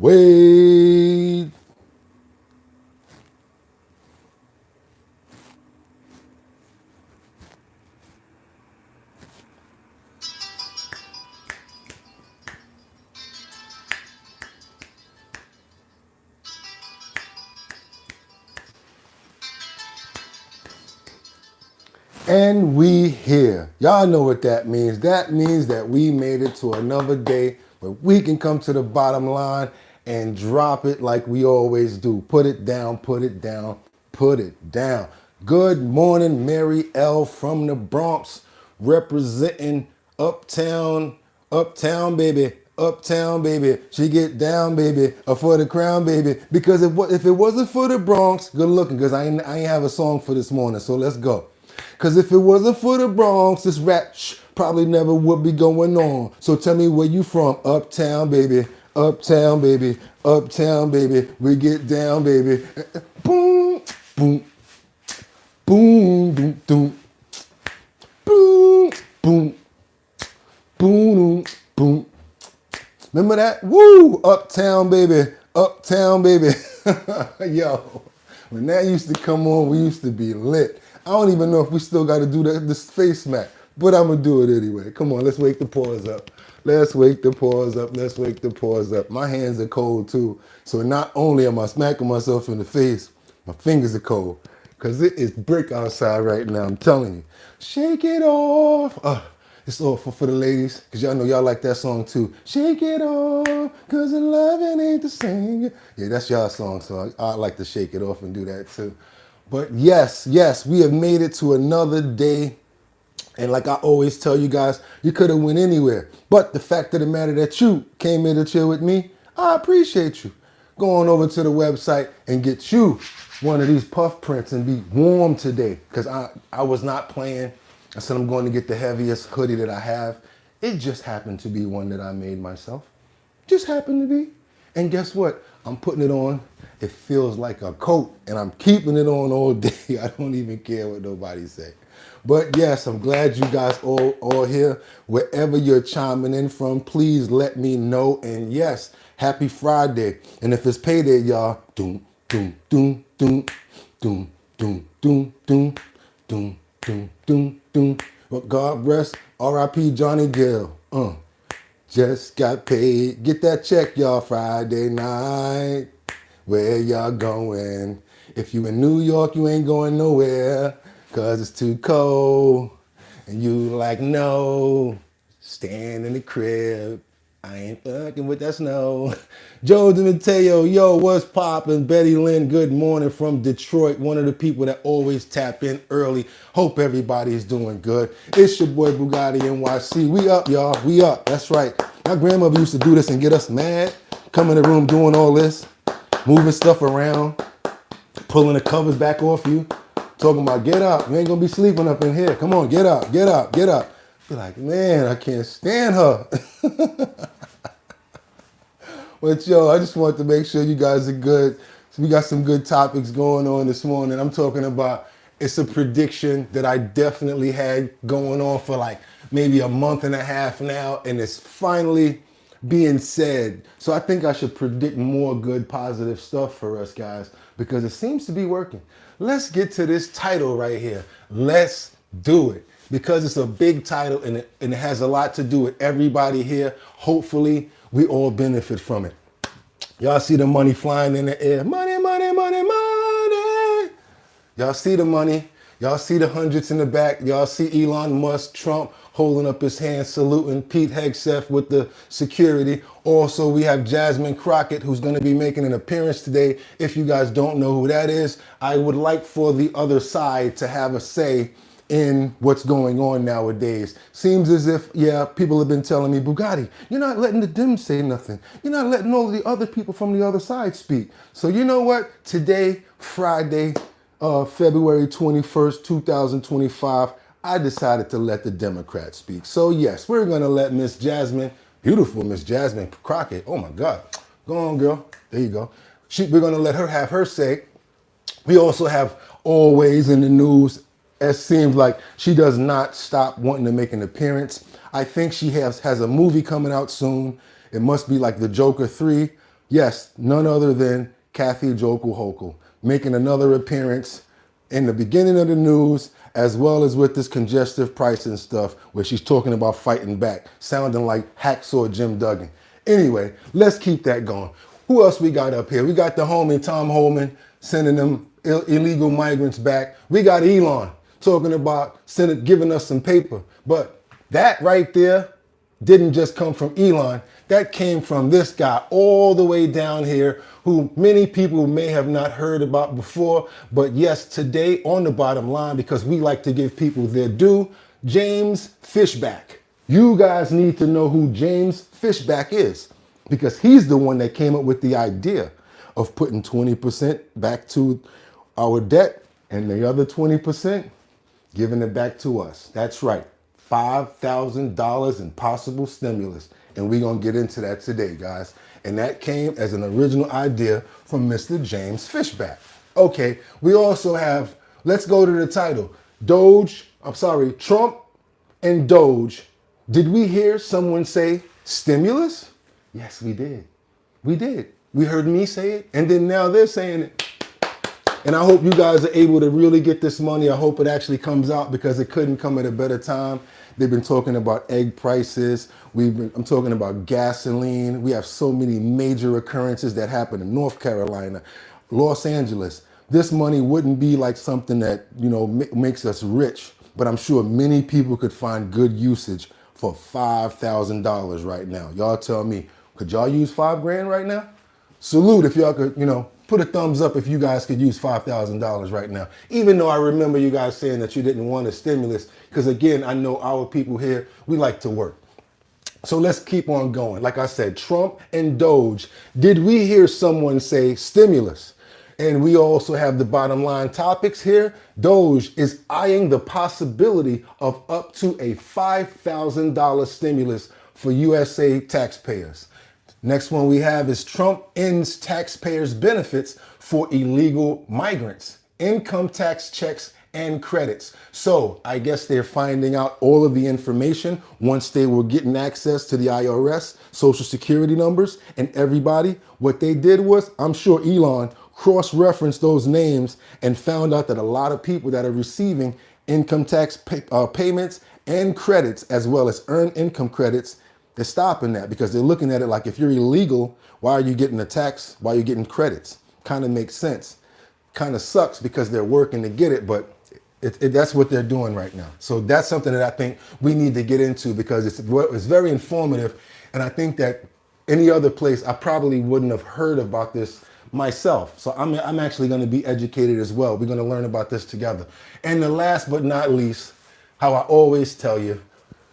Wait. And we here. Y'all know what that means. That means that we made it to another day where we can come to the bottom line and drop it like we always do. Put it down, put it down, put it down. Good morning, Mary L. from the Bronx, representing Uptown, Uptown, baby. Uptown, baby. She get down, baby. For the crown, baby. Because if it wasn't for the Bronx, good looking, because I ain't have a song for this morning, so let's go. Because if it wasn't for the Bronx, this rap probably never would be going on. So tell me where you from. Uptown, baby. Uptown, baby. Uptown, baby. We get down, baby. Boom, boom, boom, boom, boom, boom, boom, boom, boom. Remember that? Woo! Uptown, baby. Uptown, baby. Yo, when that used to come on, we used to be lit. I don't even know if we still got to do this face smack, but I'm going to do it anyway. Come on, let's wake the paws up. Let's wake the paws up. Let's wake the paws up. My hands are cold too. So not only am I smacking myself in the face, my fingers are cold because it is brick outside right now. I'm telling you. Shake it off. It's all for the ladies, because y'all know y'all like that song too. Shake it off, because the loving ain't the same. Yeah, that's y'all song, so I like to shake it off and do that too. But yes, we have made it to another day. And like I always tell you guys, you could have went anywhere. But the fact of the matter that you came here to chill with me, I appreciate you. Go on over to the website and get you one of these puff prints and be warm today. Because I was not playing. I said I'm going to get the heaviest hoodie that I have. It just happened to be one that I made myself. Just happened to be. And guess what? I'm putting it on. It feels like a coat, and I'm keeping it on all day. I don't even care what nobody say. But yes, I'm glad you guys all here. Wherever you're chiming in from, please let me know. And yes, happy Friday. And if it's payday, y'all, doom, doom, doom, doom, doom, doom, doom, doom, doom, doom, doom, doom. Well, God rest R.I.P. Johnny Gill. Just got paid. Get that check, y'all, Friday night. Where y'all going? If you in New York, you ain't going nowhere, cause it's too cold. And you like, no, stand in the crib. I ain't fucking with that snow. Joe DeMatteo, yo, what's poppin'? Betty Lynn, good morning from Detroit. One of the people that always tap in early. Hope everybody's doing good. It's your boy BOOGOTTINYC. We up, y'all. We up. That's right. My grandmother used to do this and get us mad. Come in the room doing all this, moving stuff around, pulling the covers back off you, talking about get up. You ain't gonna be sleeping up in here. Come on, get up, get up, get up. Be like, man, I can't stand her. But yo, I just want to make sure you guys are good. So we got some good topics going on this morning. I'm talking about, it's a prediction that I definitely had going on for like maybe a month and a half now, and it's finally being said. So I think I should predict more good, positive stuff for us guys, because it seems to be working. Let's get to this title right here. Let's do it. Because it's a big title and it has a lot to do with everybody here. Hopefully we all benefit from it. Y'all see the money flying in the air. Money, money, money, money. Y'all see the money. Y'all see the hundreds in the back. Y'all see Elon Musk, Trump holding up his hand, saluting Pete Hegseth with the security. Also, we have Jasmine Crockett, who's going to be making an appearance today. If you guys don't know who that is, I would like for the other side to have a say in what's going on nowadays. Seems as if, yeah, people have been telling me, Bugatti, you're not letting the Dems say nothing. You're not letting all of the other people from the other side speak. So you know what? Today, Friday, February 21st, 2025, I decided to let the Democrats speak. So yes, we're gonna let Miss Jasmine, beautiful Miss Jasmine Crockett, oh my God, go on girl, there you go. We're gonna let her have her say. We also have always in the news, it seems like she does not stop wanting to make an appearance. I think she has a movie coming out soon. It must be like the Joker 3, Yes, none other than Kathy Jokel Hochul, making another appearance in the beginning of the news, as well as with this congestive pricing stuff, where she's talking about fighting back, sounding like hacksaw Jim Duggan. Anyway, let's keep that going. Who else we got up here? We got the homie Tom Holman sending them illegal migrants back. We got Elon talking about giving us some paper. But that right there didn't just come from Elon. That came from this guy all the way down here, who many people may have not heard about before. But yes, today on the bottom line, because we like to give people their due, James Fishback. You guys need to know who James Fishback is, because he's the one that came up with the idea of putting 20% back to our debt and the other 20% giving it back to us. That's right. $5,000 in possible stimulus. And we're going to get into that today, guys. And that came as an original idea from Mr. James Fishback. Okay, we also have, let's go to the title. Trump and Doge. Did we hear someone say stimulus? Yes, we did. We did. We heard me say it, and then now they're saying it. And I hope you guys are able to really get this money. I hope it actually comes out, because it couldn't come at a better time. They've been talking about egg prices. I'm talking about gasoline. We have so many major occurrences that happen in North Carolina, Los Angeles. This money wouldn't be like something that, makes us rich, but I'm sure many people could find good usage for $5,000 right now. Y'all tell me, could y'all use $5,000 right now? Salute if y'all could, put a thumbs up if you guys could use $5,000 right now. Even though I remember you guys saying that you didn't want a stimulus, because again, I know our people here, we like to work. So let's keep on going. Like I said, Trump and Doge. Did we hear someone say stimulus? And we also have the bottom line topics here. Doge is eyeing the possibility of up to a $5,000 stimulus for USA taxpayers. Next one we have is Trump ends taxpayers' benefits for illegal migrants, income tax checks and credits. So I guess they're finding out all of the information once they were getting access to the IRS, social security numbers, and everybody. What they did was, I'm sure Elon cross-referenced those names and found out that a lot of people that are receiving income tax payments and credits, as well as earned income credits, they're stopping that, because they're looking at it like, if you're illegal, why are you getting a tax? Why are you getting credits? Kind of makes sense. Kind of sucks because they're working to get it, but that's what they're doing right now. So that's something that I think we need to get into, because it's very informative. And I think that any other place, I probably wouldn't have heard about this myself. So I'm actually going to be educated as well. We're going to learn about this together. And the last but not least, how I always tell you,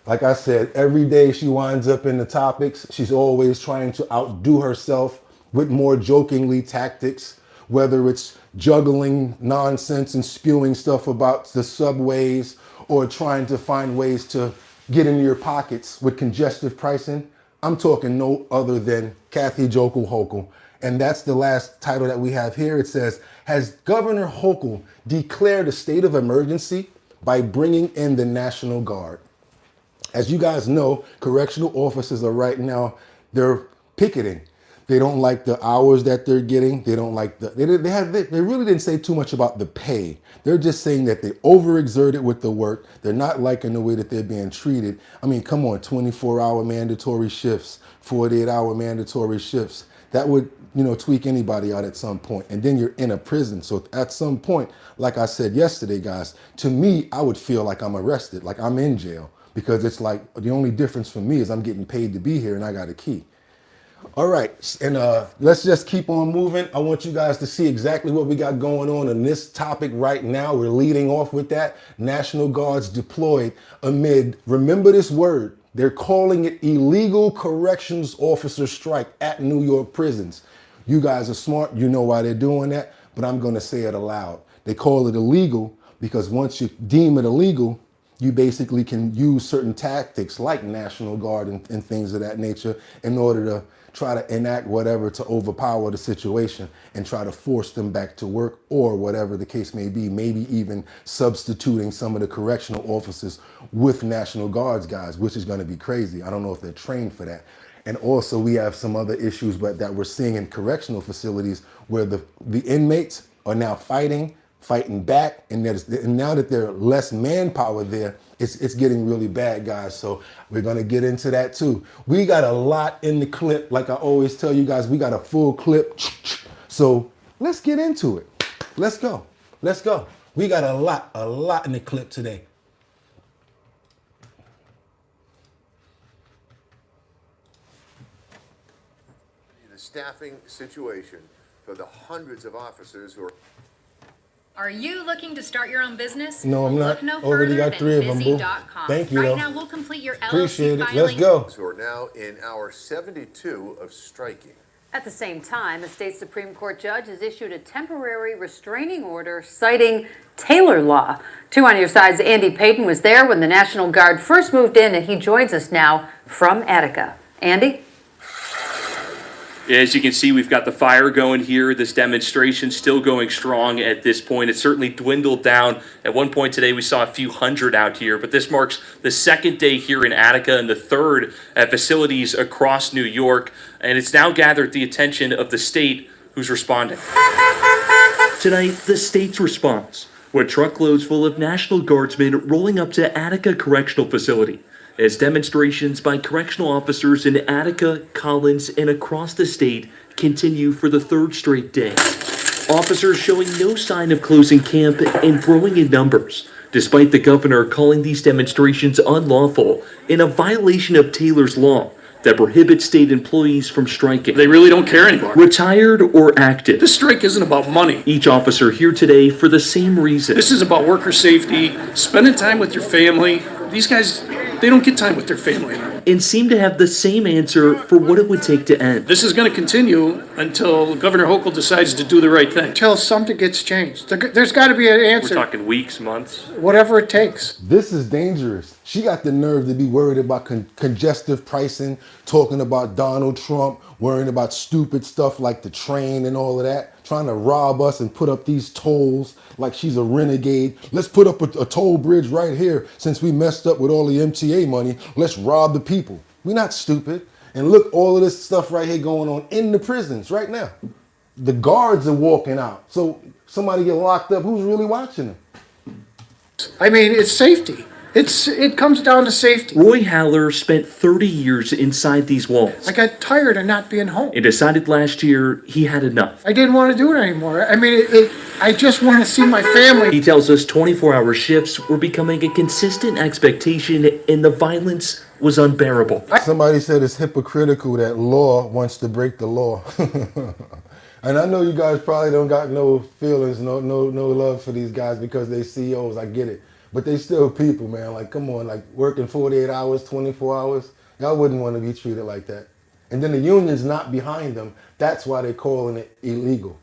like I said, every day she winds up in the topics. She's always trying to outdo herself with more jokingly tactics, whether it's juggling nonsense and spewing stuff about the subways, or trying to find ways to get into your pockets with congestive pricing. I'm talking no other than Kathy Jokel Hochul. And that's the last title that we have here. It says, has Governor Hochul declared a state of emergency by bringing in the National Guard? As you guys know, correctional officers are right now, they're picketing. They don't like the hours that they're getting. They don't like they really didn't say too much about the pay. They're just saying that they overexerted with the work. They're not liking the way that they're being treated. I mean, come on, 24-hour mandatory shifts, 48-hour mandatory shifts. That would, tweak anybody out at some point. And then you're in a prison. So at some point, like I said yesterday, guys, to me, I would feel like I'm arrested, like I'm in jail. Because it's like, the only difference for me is I'm getting paid to be here and I got a key. All right, and let's just keep on moving. I want you guys to see exactly what we got going on in this topic right now. We're leading off with that. National Guards deployed amid, remember this word, they're calling it illegal corrections officer strike at New York prisons. You guys are smart, you know why they're doing that, but I'm gonna say it aloud. They call it illegal because once you deem it illegal, you basically can use certain tactics like National Guard and things of that nature in order to try to enact whatever to overpower the situation and try to force them back to work, or whatever the case may be, maybe even substituting some of the correctional officers with National Guards guys, which is going to be crazy. I don't know if they're trained for that. And also we have some other issues that we're seeing in correctional facilities where the inmates are now fighting back, and now that there's less manpower there, it's getting really bad, guys. So we're gonna get into that too. We got a lot in the clip. Like I always tell you guys, we got a full clip. So let's get into it. Let's go. Let's go. We got a lot in the clip today. The staffing situation for the hundreds of officers who are... Are you looking to start your own business? No, I'm not. Look no Already further got 3 of them, boo. busy.com. Thank you, Right though. now, we'll complete your LLC Appreciate it. filing. Let's go. who are now in hour 72 of striking. At the same time, a state Supreme Court judge has issued a temporary restraining order citing Taylor law. 2 on Your Side's Andy Payton was there when the National Guard first moved in, and he joins us now from Attica. Andy? As you can see, we've got the fire going here. This demonstration still going strong at this point. It certainly dwindled down. At one point today, we saw a few hundred out here, but this marks the second day here in Attica and the third at facilities across New York. And it's now gathered the attention of the state who's responding. Tonight, the state's response, with truckloads full of National Guardsmen rolling up to Attica Correctional Facility, as demonstrations by correctional officers in Attica, Collins, and across the state continue for the third straight day. Officers showing no sign of closing camp and growing in numbers, despite the governor calling these demonstrations unlawful and a violation of Taylor's law that prohibits state employees from striking. They really don't care anymore. Retired or active. This strike isn't about money. Each officer here today for the same reason. This is about worker safety, spending time with your family. These guys, they don't get time with their family anymore. And seem to have the same answer for what it would take to end. This is going to continue until Governor Hochul decides to do the right thing. Until something gets changed. There's got to be an We're answer, talking weeks, months. whatever it takes. This is dangerous. She got the nerve to be worried about congestive pricing, talking about Donald Trump, worrying about stupid stuff like the train and all of that, trying to rob us and put up these tolls like she's a renegade. Let's put up a toll bridge right here since we messed up with all the MTA money. Let's rob the people. We're not stupid. And look, all of this stuff right here going on in the prisons right now. The guards are walking out. So somebody get locked up, who's really watching them? I mean, it's safety. It comes down to safety. Roy Haller spent 30 years inside these walls I got tired of not being home. and decided last year he had enough. I didn't want to do it anymore. I mean, I just want to see my family. He tells us 24-hour shifts were becoming a consistent expectation and the violence was unbearable. Somebody said it's hypocritical that law wants to break the law. And I know you guys probably don't got no feelings, no love for these guys because they CEOs. I get it. But they still people, man. Like, come on, like working 48 hours, 24 hours. Y'all wouldn't want to be treated like that. And then the union's not behind them. That's why they're calling it illegal.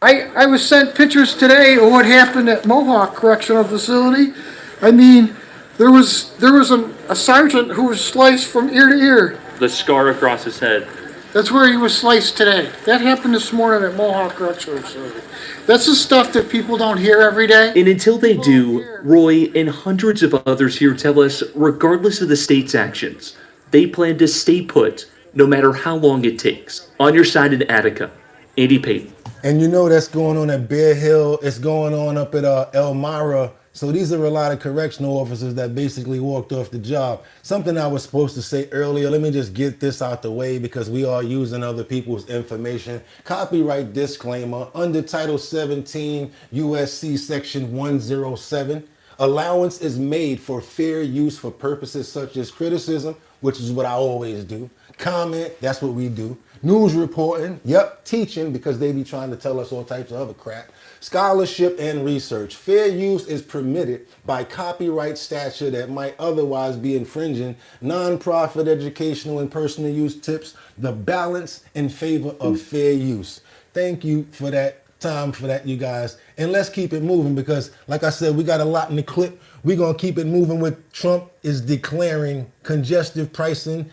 I was sent pictures today of what happened at Mohawk Correctional Facility. I mean, there was a sergeant who was sliced from ear to ear. The scar across his head. That's where he was sliced today. That happened this morning at Mohawk Correctional Facility. That's the stuff that people don't hear every day. And until they do, Roy and hundreds of others here tell us, regardless of the state's actions, they plan to stay put no matter how long it takes. On Your Side in Attica, Andy Payton. And you know that's going on at Bear Hill. It's going on up at Elmira. So these are a lot of correctional officers that basically walked off the job. Something I was supposed to say earlier, let me just get this out the way because we are using other people's information. Copyright disclaimer, under Title 17 USC Section 107, allowance is made for fair use for purposes such as criticism, which is what I always do. Comment, that's what we do. News reporting, yep, teaching because they be trying to tell us all types of other crap. Scholarship and research. Fair use is permitted by copyright statute that might otherwise be infringing nonprofit educational and personal use tips the balance in favor of fair use. Thank you for that time for that, you guys. And let's keep it moving because, like I said, we got a lot in the clip. We're going to keep it moving with Trump is declaring congestive pricing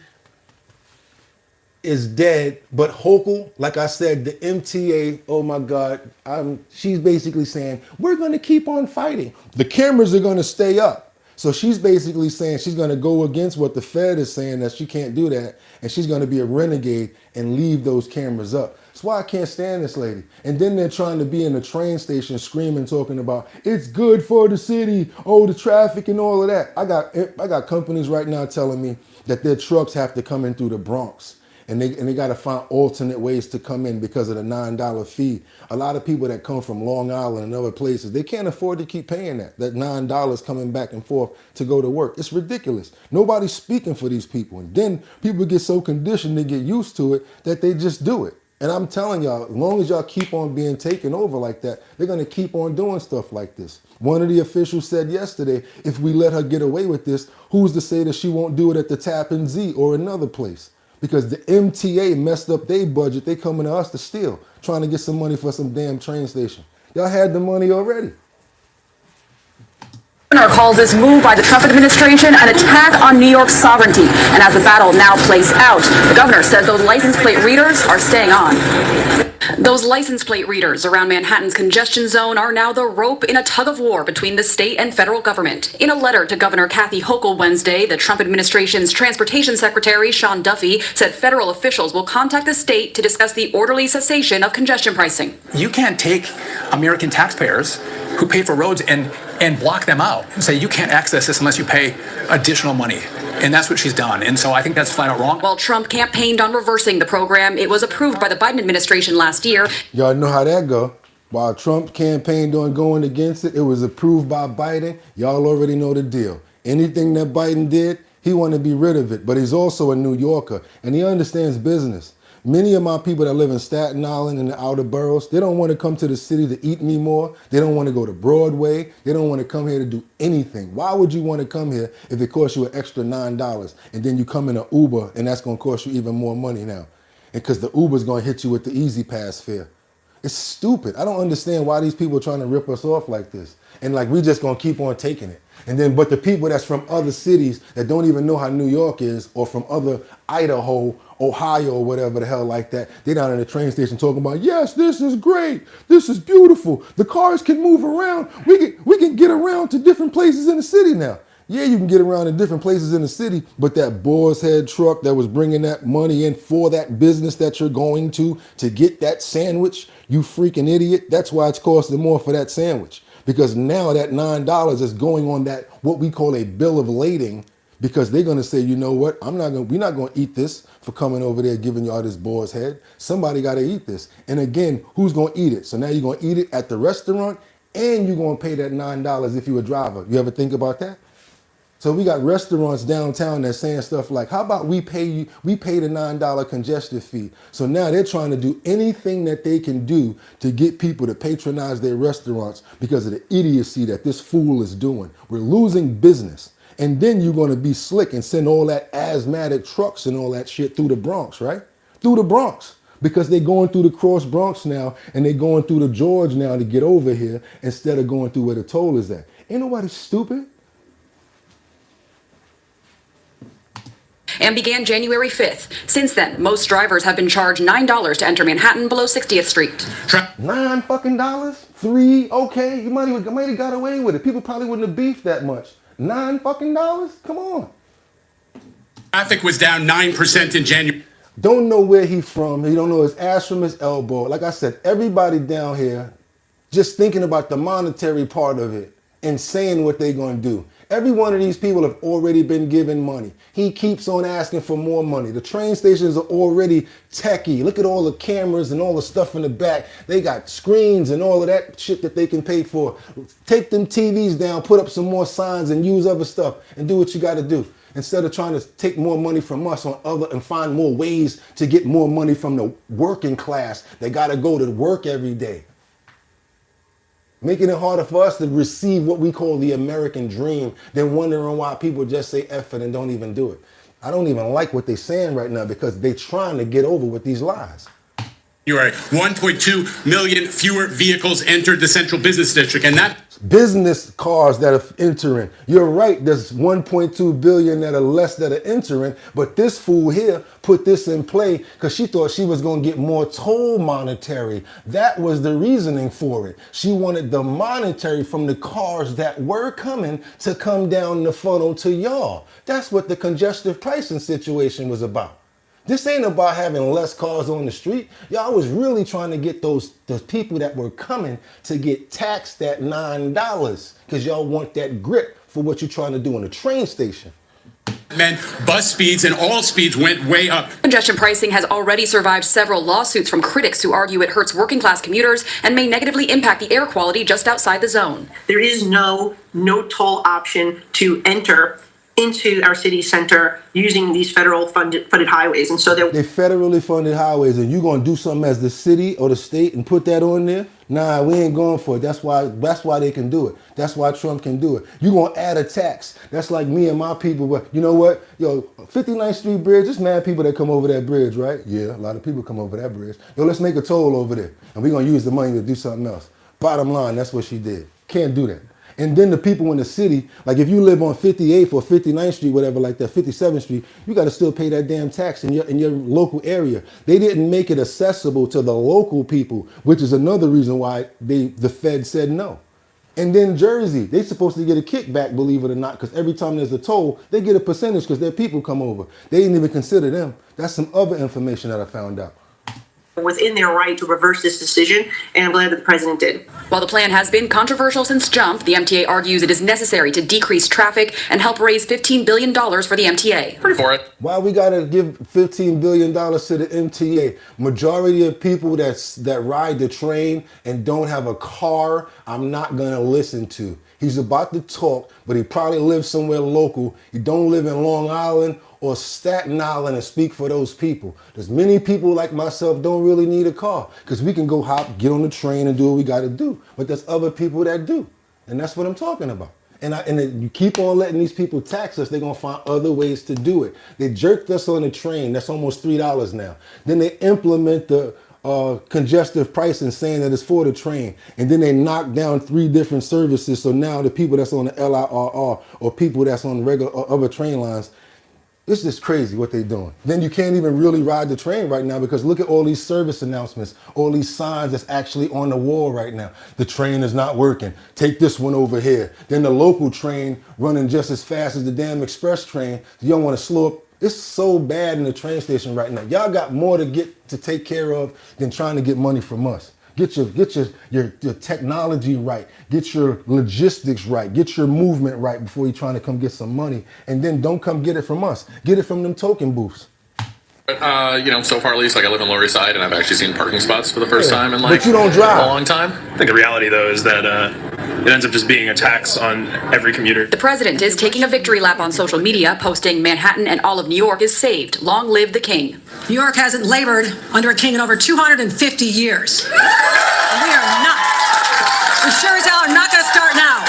is dead, but Hochul, like I said, the MTA, oh my God, she's basically saying, we're gonna keep on fighting. The cameras are gonna stay up. So she's basically saying she's going to go against what the Fed is saying, that she can't do that, and she's going to be a renegade and leave those cameras up. That's why I can't stand this lady. And then they're trying to be in the train station screaming, talking about it's good for the city, oh, the traffic and all of that. I got companies right now telling me that their trucks have to come in through the Bronx. And they got to find alternate ways to come in because of the $9 fee. A lot of people that come from Long Island and other places, they can't afford to keep paying that $9 coming back and forth to go to work. It's ridiculous. Nobody's speaking for these people. And then people get so conditioned, they get used to it that they just do it. And I'm telling y'all, as long as y'all keep on being taken over like that, they're going to keep on doing stuff like this. One of the officials said yesterday, if we let her get away with this, who's to say that she won't do it at the Tappan Zee or another place? Because the MTA messed up their budget. They coming to us to steal, trying to get some money for some damn train station. Y'all had the money already. The governor calls this move by the Trump administration an attack on New York's sovereignty. And as the battle now plays out, the governor says those license plate readers are staying on. Those license plate readers around Manhattan's congestion zone are now the rope in a tug of war between the state and federal government. In a letter to Governor Kathy Hochul Wednesday, the Trump administration's transportation secretary, Sean Duffy, said federal officials will contact the state to discuss the orderly cessation of congestion pricing. You can't take American taxpayers who pay for roads and block them out and say you can't access this unless you pay additional money. And that's what she's done. And so I think that's flat out wrong. While Trump campaigned on reversing the program, it was approved by the Biden administration last year. Y'all know how that go. While Trump campaigned on going against it, it was approved by Biden. Y'all already know the deal. Anything that Biden did, he wanted to be rid of it. But he's also a New Yorker, and he understands business. Many of my people that live in Staten Island and the outer boroughs, they don't want to come to the city to eat anymore. They don't want to go to Broadway. They don't want to come here to do anything. Why would you want to come here if it costs you an extra $9 and then you come in an Uber and that's going to cost you even more money now? And because the Uber's going to hit you with the Easy Pass fare. It's stupid. I don't understand why these people are trying to rip us off like this. And like we just going to keep on taking it. And then, but the people that's from other cities that don't even know how New York is, or from other Idaho, Ohio, or whatever the hell like that, they down in the train station talking about, yes, this is great. This is beautiful. The cars can move around. We can get around to different places in the city now. Yeah, you can get around in different places in the city, but that boar's head truck that was bringing that money in for that business that you're going to get that sandwich, you freaking idiot, that's why it's costing more for that sandwich. Because now that $9 is going on that, what we call a bill of lading, because they're going to say, you know what, we're not going to eat this for coming over there giving y'all this boar's head. Somebody got to eat this. And again, who's going to eat it? So now you're going to eat it at the restaurant and you're going to pay that $9 if you're a driver. You ever think about that? So we got restaurants downtown that's saying stuff like, how about we pay the $9 congestion fee? So now they're trying to do anything that they can do to get people to patronize their restaurants because of the idiocy that this fool is doing. We're losing business. And then you're going to be slick and send all that asthmatic trucks and all that shit through the Bronx, right? Through the Bronx. Because they're going through the Cross Bronx now and they're going through the George now to get over here instead of going through where the toll is at. Ain't nobody stupid. And began January 5th. Since then, most drivers have been charged $9 to enter Manhattan below 60th Street. $9 fucking dollars? $3? Okay, you might have got away with it. People probably wouldn't have beefed that much. $9 fucking dollars? Come on. Traffic was down 9% in January. Don't know where he's from. He don't know his ass from his elbow. Like I said, everybody down here just thinking about the monetary part of it and saying what they're going to do. Every one of these people have already been given money. He keeps on asking for more money. The train stations are already techie. Look at all the cameras and all the stuff in the back. They got screens and all of that shit that they can pay for. Take them TVs down, put up some more signs and use other stuff and do what you got to do. Instead of trying to take more money from us and find more ways to get more money from the working class. They got to go to work every day. Making it harder for us to receive what we call the American dream, then wondering why people just say F it and don't even do it. I don't even like what they're saying right now because they're trying to get over with these lies. January, 1.2 million fewer vehicles entered the central business district, and that Business cars that are entering. You're right, there's 1.2 billion that are less that are entering, but this fool here put this in play because she thought she was going to get more toll monetary. That was the reasoning for it. She wanted the monetary from the cars that were coming to come down the funnel to y'all. That's what the congestive pricing situation was about. This ain't about having less cars on the street. Y'all was really trying to get those people that were coming to get taxed at $9 because y'all want that grip for what you're trying to do in a train station. meant bus speeds and all speeds went way up. Congestion pricing has already survived several lawsuits from critics who argue it hurts working class commuters and may negatively impact the air quality just outside the zone. There is no toll option to enter into our city center using these federal funded highways. And so they federally funded highways, and you gonna do something as the city or the state and put that on there? Nah, we ain't going for it. That's why they can do it. That's why Trump can do it. You gonna add a tax. That's like me and my people, but you know what? Yo, 59th Street Bridge, there's mad people that come over that bridge, right? Yeah, a lot of people come over that bridge. Yo, let's make a toll over there. And we're gonna use the money to do something else. Bottom line, that's what she did. Can't do that. And then the people in the city, like if you live on 58th or 59th Street, whatever like that, 57th Street, you got to still pay that damn tax in your local area. They didn't make it accessible to the local people, which is another reason why the Fed said no. And then Jersey, they're supposed to get a kickback, believe it or not, because every time there's a toll, they get a percentage because their people come over. They didn't even consider them. That's some other information that I found out. Within their right to reverse this decision, and I'm glad that the president did. While the plan has been controversial since jump, the MTA argues it is necessary to decrease traffic and help raise $15 billion for the MTA. For it. Why we gotta give $15 billion to the MTA? Majority of people that ride the train and don't have a car, I'm not gonna listen to. He's about to talk, but he probably lives somewhere local. He don't live in Long Island or Staten Island and speak for those people. There's many people like myself don't really need a car because we can go hop, get on the train and do what we got to do. But there's other people that do. And that's what I'm talking about. And you keep on letting these people tax us, they're going to find other ways to do it. They jerked us on the train. That's almost $3 now. Then they implement the congestive pricing saying that it's for the train. And then they knock down 3 different services. So now the people that's on the LIRR or people that's on regular other train lines, it's just crazy what they're doing. Then you can't even really ride the train right now because look at all these service announcements, all these signs that's actually on the wall right now. The train is not working. Take this one over here. Then the local train running just as fast as the damn express train. You don't want to slow up. It's so bad in the train station right now. Y'all got more to take care of than trying to get money from us. Get your technology right. Get your logistics right. Get your movement right before you're trying to come get some money. And then don't come get it from us. Get it from them token booths. So far at least, like I live on Lower East Side, and I've actually seen parking spots for the first time in like but you don't drive. A long time. I think the reality, though, is that it ends up just being a tax on every commuter. The president is taking a victory lap on social media, posting Manhattan and all of New York is saved. Long live the king. New York hasn't labored under a king in over 250 years. And we are not. We sure as hell are not going to start now.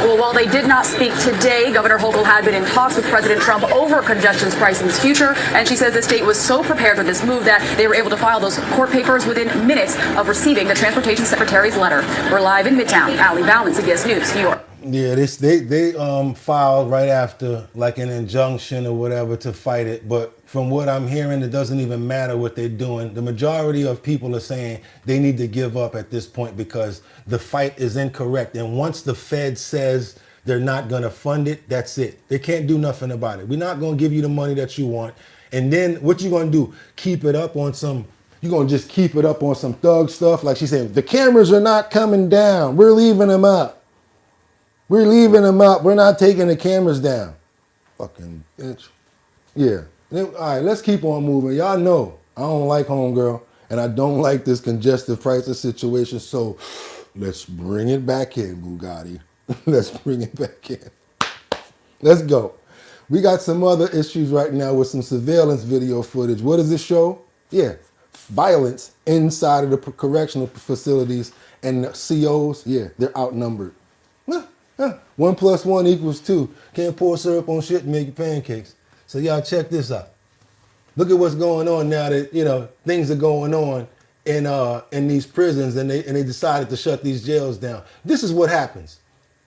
Well, while they did not speak today, Governor Hochul had been in talks with President Trump over congestion pricing's future, and she says the state was so prepared for this move that they were able to file those court papers within minutes of receiving the transportation secretary's letter. We're live in Midtown. Allie Bauman, CBS News, New York. Yeah, they filed right after like an injunction or whatever to fight it. But from what I'm hearing, it doesn't even matter what they're doing. The majority of people are saying they need to give up at this point because the fight is incorrect. And once the Fed says they're not going to fund it, that's it. They can't do nothing about it. We're not going to give you the money that you want. And then what you going to do? Keep it up on some... You're going to just keep it up on some thug stuff. Like she said, the cameras are not coming down. We're leaving them up. We're leaving them up. We're not taking the cameras down. Fucking bitch. Yeah. All right, let's keep on moving. Y'all know I don't like homegirl, and I don't like this congestive pricing situation, so let's bring it back in, Bugatti. Let's bring it back in. Let's go. We got some other issues right now with some surveillance video footage. What does this show? Yeah, violence inside of the correctional facilities and the COs, yeah, they're outnumbered. 1 + 1 = 2. Can't pour syrup on shit and make your pancakes. So y'all check this out. Look at what's going on now that, you know, things are going on in these prisons, and they decided to shut these jails down. This is what happens.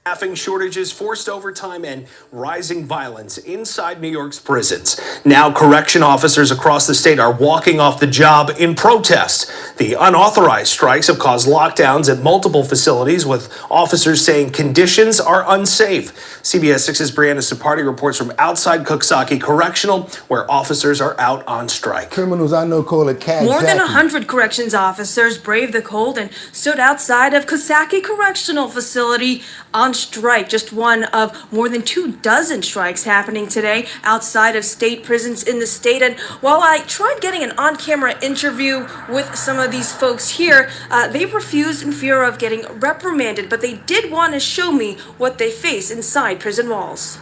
Staffing shortages, forced overtime, and rising violence inside New York's prisons. Now correction officers across the state are walking off the job in protest. The unauthorized strikes have caused lockdowns at multiple facilities, with officers saying conditions are unsafe. CBS 6's Brianna Sapardi reports from outside Coxsackie Correctional, where officers are out on strike. Criminals I know call it CAG. More than 100 corrections officers braved the cold and stood outside of Coxsackie Correctional Facility on strike, just one of more than 24 strikes happening today outside of state prisons in the state. And while I tried getting an on-camera interview with some of these folks here, they refused in fear of getting reprimanded, but they did want to show me what they face inside prison walls.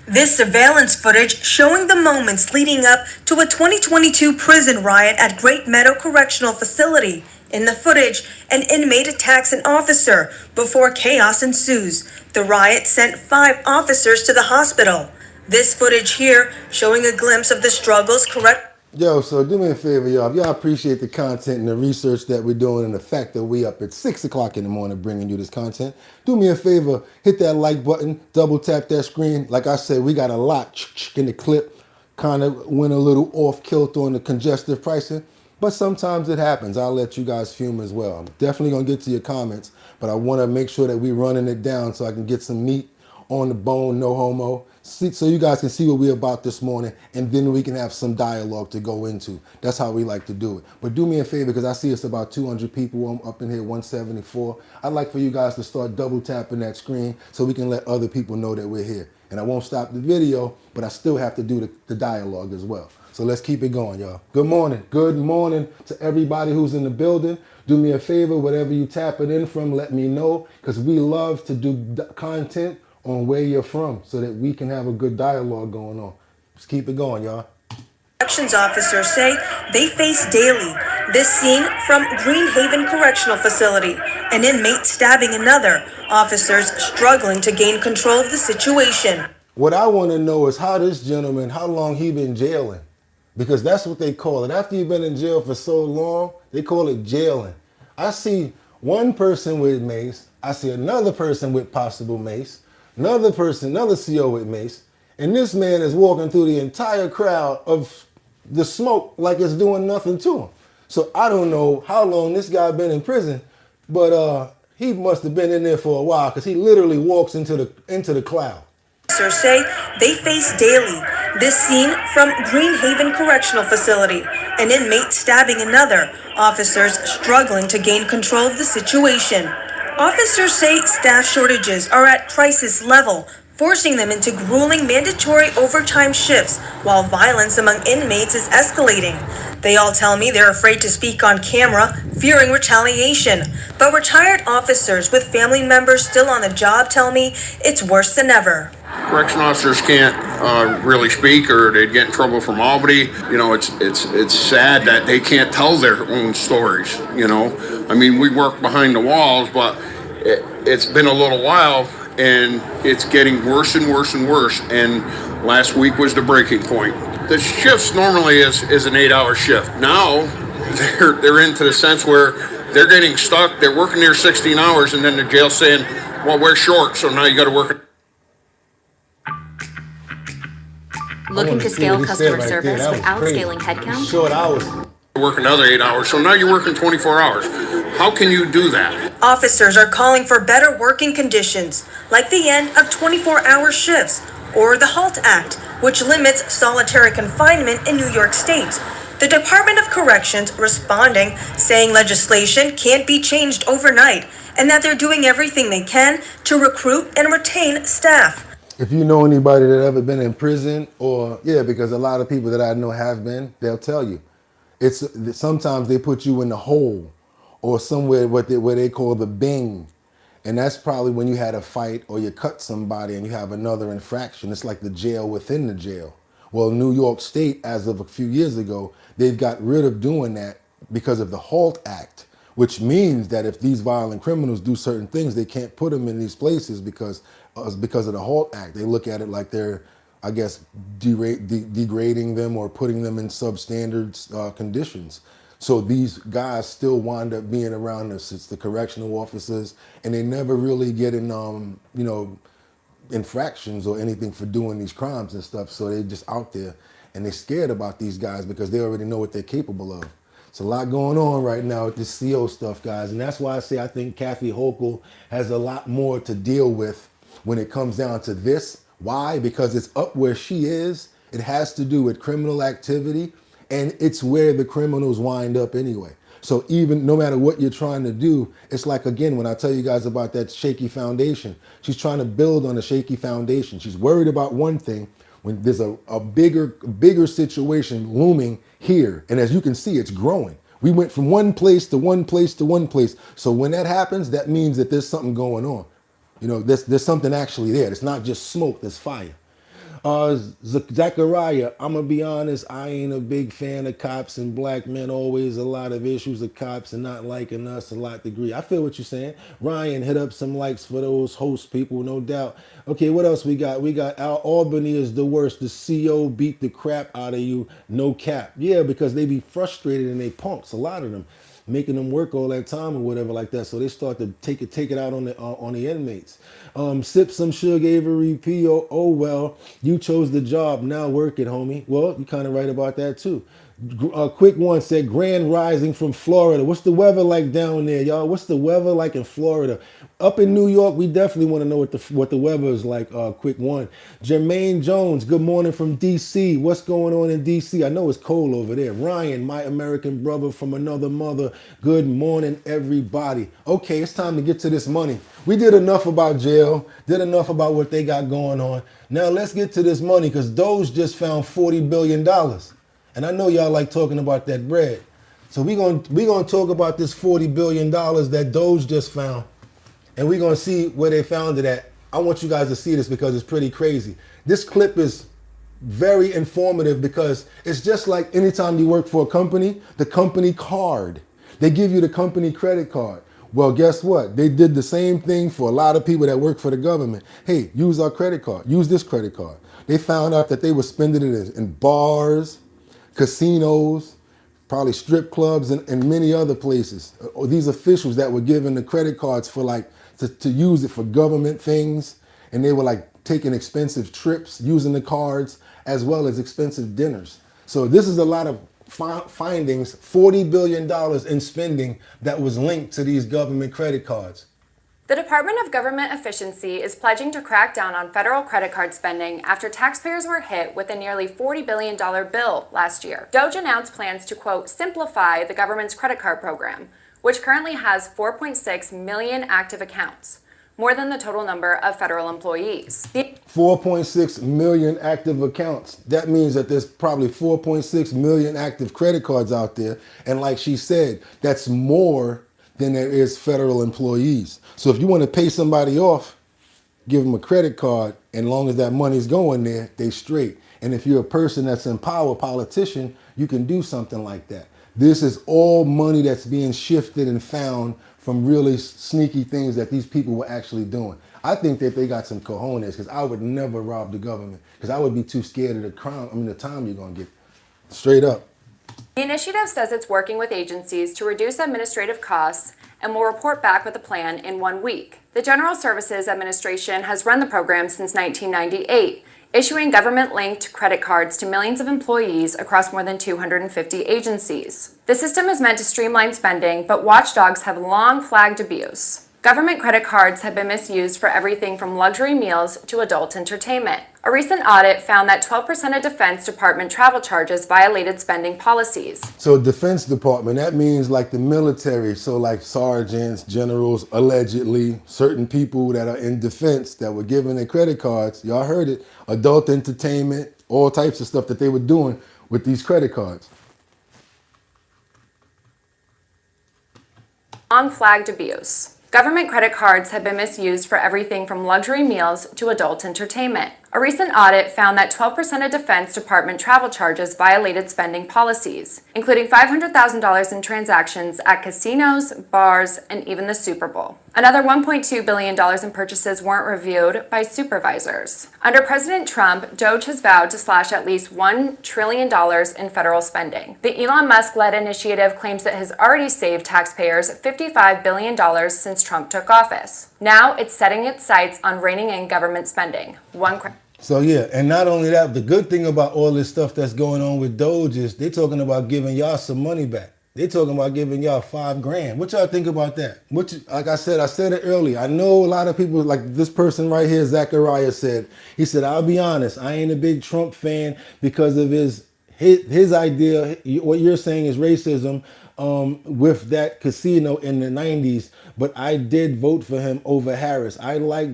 This surveillance footage showing the moments leading up to a 2022 prison riot at Great Meadow Correctional Facility. In the footage, an inmate attacks an officer before chaos ensues. The riot sent 5 officers to the hospital. This footage here showing a glimpse of the struggles Yo, so do me a favor, y'all. If y'all appreciate the content and the research that we're doing and the fact that we up at 6 o'clock in the morning bringing you this content, do me a favor, hit that like button, double tap that screen. Like I said, we got a lot in the clip. Kind of went a little off kilter on the congestive pricing, but sometimes it happens. I'll let you guys fume as well. I'm definitely gonna get to your comments, but I wanna make sure that we're running it down so I can get some meat on the bone, no homo, so you guys can see what we're about this morning, and then we can have some dialogue to go into. That's how we like to do it. But do me a favor, because I see it's about 200 people up in here, 174. I'd like for you guys to start double tapping that screen so we can let other people know that we're here. And I won't stop the video, but I still have to do the dialogue as well. So let's keep it going, y'all. Good morning. Good morning to everybody who's in the building. Do me a favor, whatever you tapping in from, let me know, because we love to do content on where you're from so that we can have a good dialogue going on. Let's keep it going, y'all. corrections officers say they face daily. This scene from Greenhaven Correctional Facility, an inmate stabbing another, officers struggling to gain control of the situation. What I want to know is how this gentleman, how long he been jailing, because that's what they call it. After you've been in jail for so long, they call it jailing. I see one person with mace, I see another person with possible mace, another person, another CO with mace, and this man is walking through the entire crowd of the smoke like it's doing nothing to him. So I don't know how long this guy been in prison, but he must have been in there for a while, because he literally walks into the cloud. Officers say they face daily. This scene from Greenhaven Correctional Facility, an inmate stabbing another, officers struggling to gain control of the situation. Officers say staff shortages are at crisis level, forcing them into grueling mandatory overtime shifts while violence among inmates is escalating. They all tell me they're afraid to speak on camera, fearing retaliation. But retired officers with family members still on the job tell me it's worse than ever. Correction officers can't really speak, or they'd get in trouble from Albany. You know, it's sad that they can't tell their own stories, you know. I mean, we work behind the walls, but it's been a little while, and it's getting worse and worse and worse, and last week was the breaking point. The shifts normally is an 8-hour shift. Now, they're into the sense where they're getting stuck, they're working there 16 hours, and then the jail's saying, well, we're short, so now you gotta work. Looking to scale customer service without scaling headcount? Short hours. Work another 8 hours, so now you're working 24 hours. How can you do that? Officers are calling for better working conditions, like the end of 24-hour shifts, or the HALT Act, which limits solitary confinement in New York State. The Department of Corrections responding, saying legislation can't be changed overnight, and that they're doing everything they can to recruit and retain staff. If you know anybody that ever been in prison, or because a lot of people that I know have been, they'll tell you. It's sometimes they put you in the hole or somewhere where they call the bing. And that's probably when you had a fight or you cut somebody and you have another infraction. It's like the jail within the jail. Well, New York State, as of a few years ago, they've got rid of doing that because of the HALT Act, which means that if these violent criminals do certain things, they can't put them in these places because of the HALT Act. They look at it like they're I guess, degrading them or putting them in substandard conditions. So these guys still wind up being around us. It's the correctional officers, and they never really get in, infractions or anything for doing these crimes and stuff. So they're just out there, and they're scared about these guys because they already know what they're capable of. It's a lot going on right now with this CO stuff, guys, and that's why I say I think Kathy Hochul has a lot more to deal with when it comes down to this. Why? Because it's up where she is. It has to do with criminal activity, and it's where the criminals wind up anyway. So even no matter what you're trying to do, it's like, again, when I tell you guys about that shaky foundation, she's trying to build on a shaky foundation. She's worried about one thing when there's a bigger situation looming here. And as you can see, it's growing. We went from one place to one place to one place. So when that happens, that means that there's something going on. You know, there's something actually there. It's not just smoke, there's fire. Zachariah, I'm gonna be honest, I ain't a big fan of cops, and black men always a lot of issues of cops and not liking us a lot degree. I feel what you're saying. Ryan, hit up some likes for those host people, no doubt. Okay, what else we got? We got Albany is the worst. The CO beat the crap out of you, no cap. Yeah, because they be frustrated and they punks, a lot of them, making them work all that time or whatever like that. So they start to take it out on the inmates. Sip some sugar, Avery P. Oh well, you chose the job. Now work it, homie. Well, you kind of right about that too. Quick one said Grand Rising from Florida. What's the weather like down there, y'all? What's the weather like in Florida? Up in New York, we definitely want to know what the weather is like. Quick one. Jermaine Jones, good morning from DC. What's going on in DC? I know it's cold over there. Ryan, my American brother from another mother. Good morning, everybody. Okay, it's time to get to this money. We did enough about jail, did enough about what they got going on. Now let's get to this money, because Doge just found $40 billion. And I know y'all like talking about that bread. So we're gonna talk about this $40 billion that Doge just found. And we're gonna see where they found it at. I want you guys to see this because it's pretty crazy. This clip is very informative because it's just like anytime you work for a company, the company card. They give you the company credit card. Well, guess what? They did the same thing for a lot of people that work for the government. Hey, use our credit card. Use this credit card. They found out that they were spending it in bars, casinos, probably strip clubs, and many other places. Or these officials that were given the credit cards for to use it for government things, and they were like taking expensive trips using the cards as well as expensive dinners. So this is a lot of findings, $40 billion in spending that was linked to these government credit cards. The Department of Government Efficiency is pledging to crack down on federal credit card spending after taxpayers were hit with a nearly $40 billion bill last year. Doge announced plans to, quote, simplify the government's credit card program, which currently has 4.6 million active accounts, more than the total number of federal employees. 4.6 million active accounts. That means that there's probably 4.6 million active credit cards out there. And like she said, that's more than there is federal employees. So if you want to pay somebody off, give them a credit card, and long as that money's going there, they straight. And if you're a person that's in power, politician, you can do something like that. This is all money that's being shifted and found from really sneaky things that these people were actually doing. I think that they got some cojones, because I would never rob the government, because I would be too scared of the time you're gonna get. Straight up. The initiative says it's working with agencies to reduce administrative costs and will report back with a plan in 1 week. The General Services Administration has run the program since 1998, issuing government-linked credit cards to millions of employees across more than 250 agencies. The system is meant to streamline spending, but watchdogs have long flagged abuse. Government credit cards have been misused for everything from luxury meals to adult entertainment. A recent audit found that 12% of Defense Department travel charges violated spending policies. So Defense Department, that means like the military. So like sergeants, generals, allegedly, certain people that are in defense that were given their credit cards. Y'all heard it. Adult entertainment, all types of stuff that they were doing with these credit cards. Unflagged abuse. Government credit cards have been misused for everything from luxury meals to adult entertainment. A recent audit found that 12% of Defense Department travel charges violated spending policies, including $500,000 in transactions at casinos, bars, and even the Super Bowl. Another $1.2 billion in purchases weren't reviewed by supervisors. Under President Trump, Doge has vowed to slash at least $1 trillion in federal spending. The Elon Musk-led initiative claims it has already saved taxpayers $55 billion since Trump took office. Now it's setting its sights on reining in government spending. So yeah, and not only that, the good thing about all this stuff that's going on with Doge is they're talking about giving y'all some money back. They're talking about giving y'all $5 grand. What y'all think about that? Like I said it earlier. I know a lot of people, like this person right here, Zachariah said. He said, "I'll be honest, I ain't a big Trump fan because of his idea. What you're saying is racism with that casino in the 90s. But I did vote for him over Harris. I like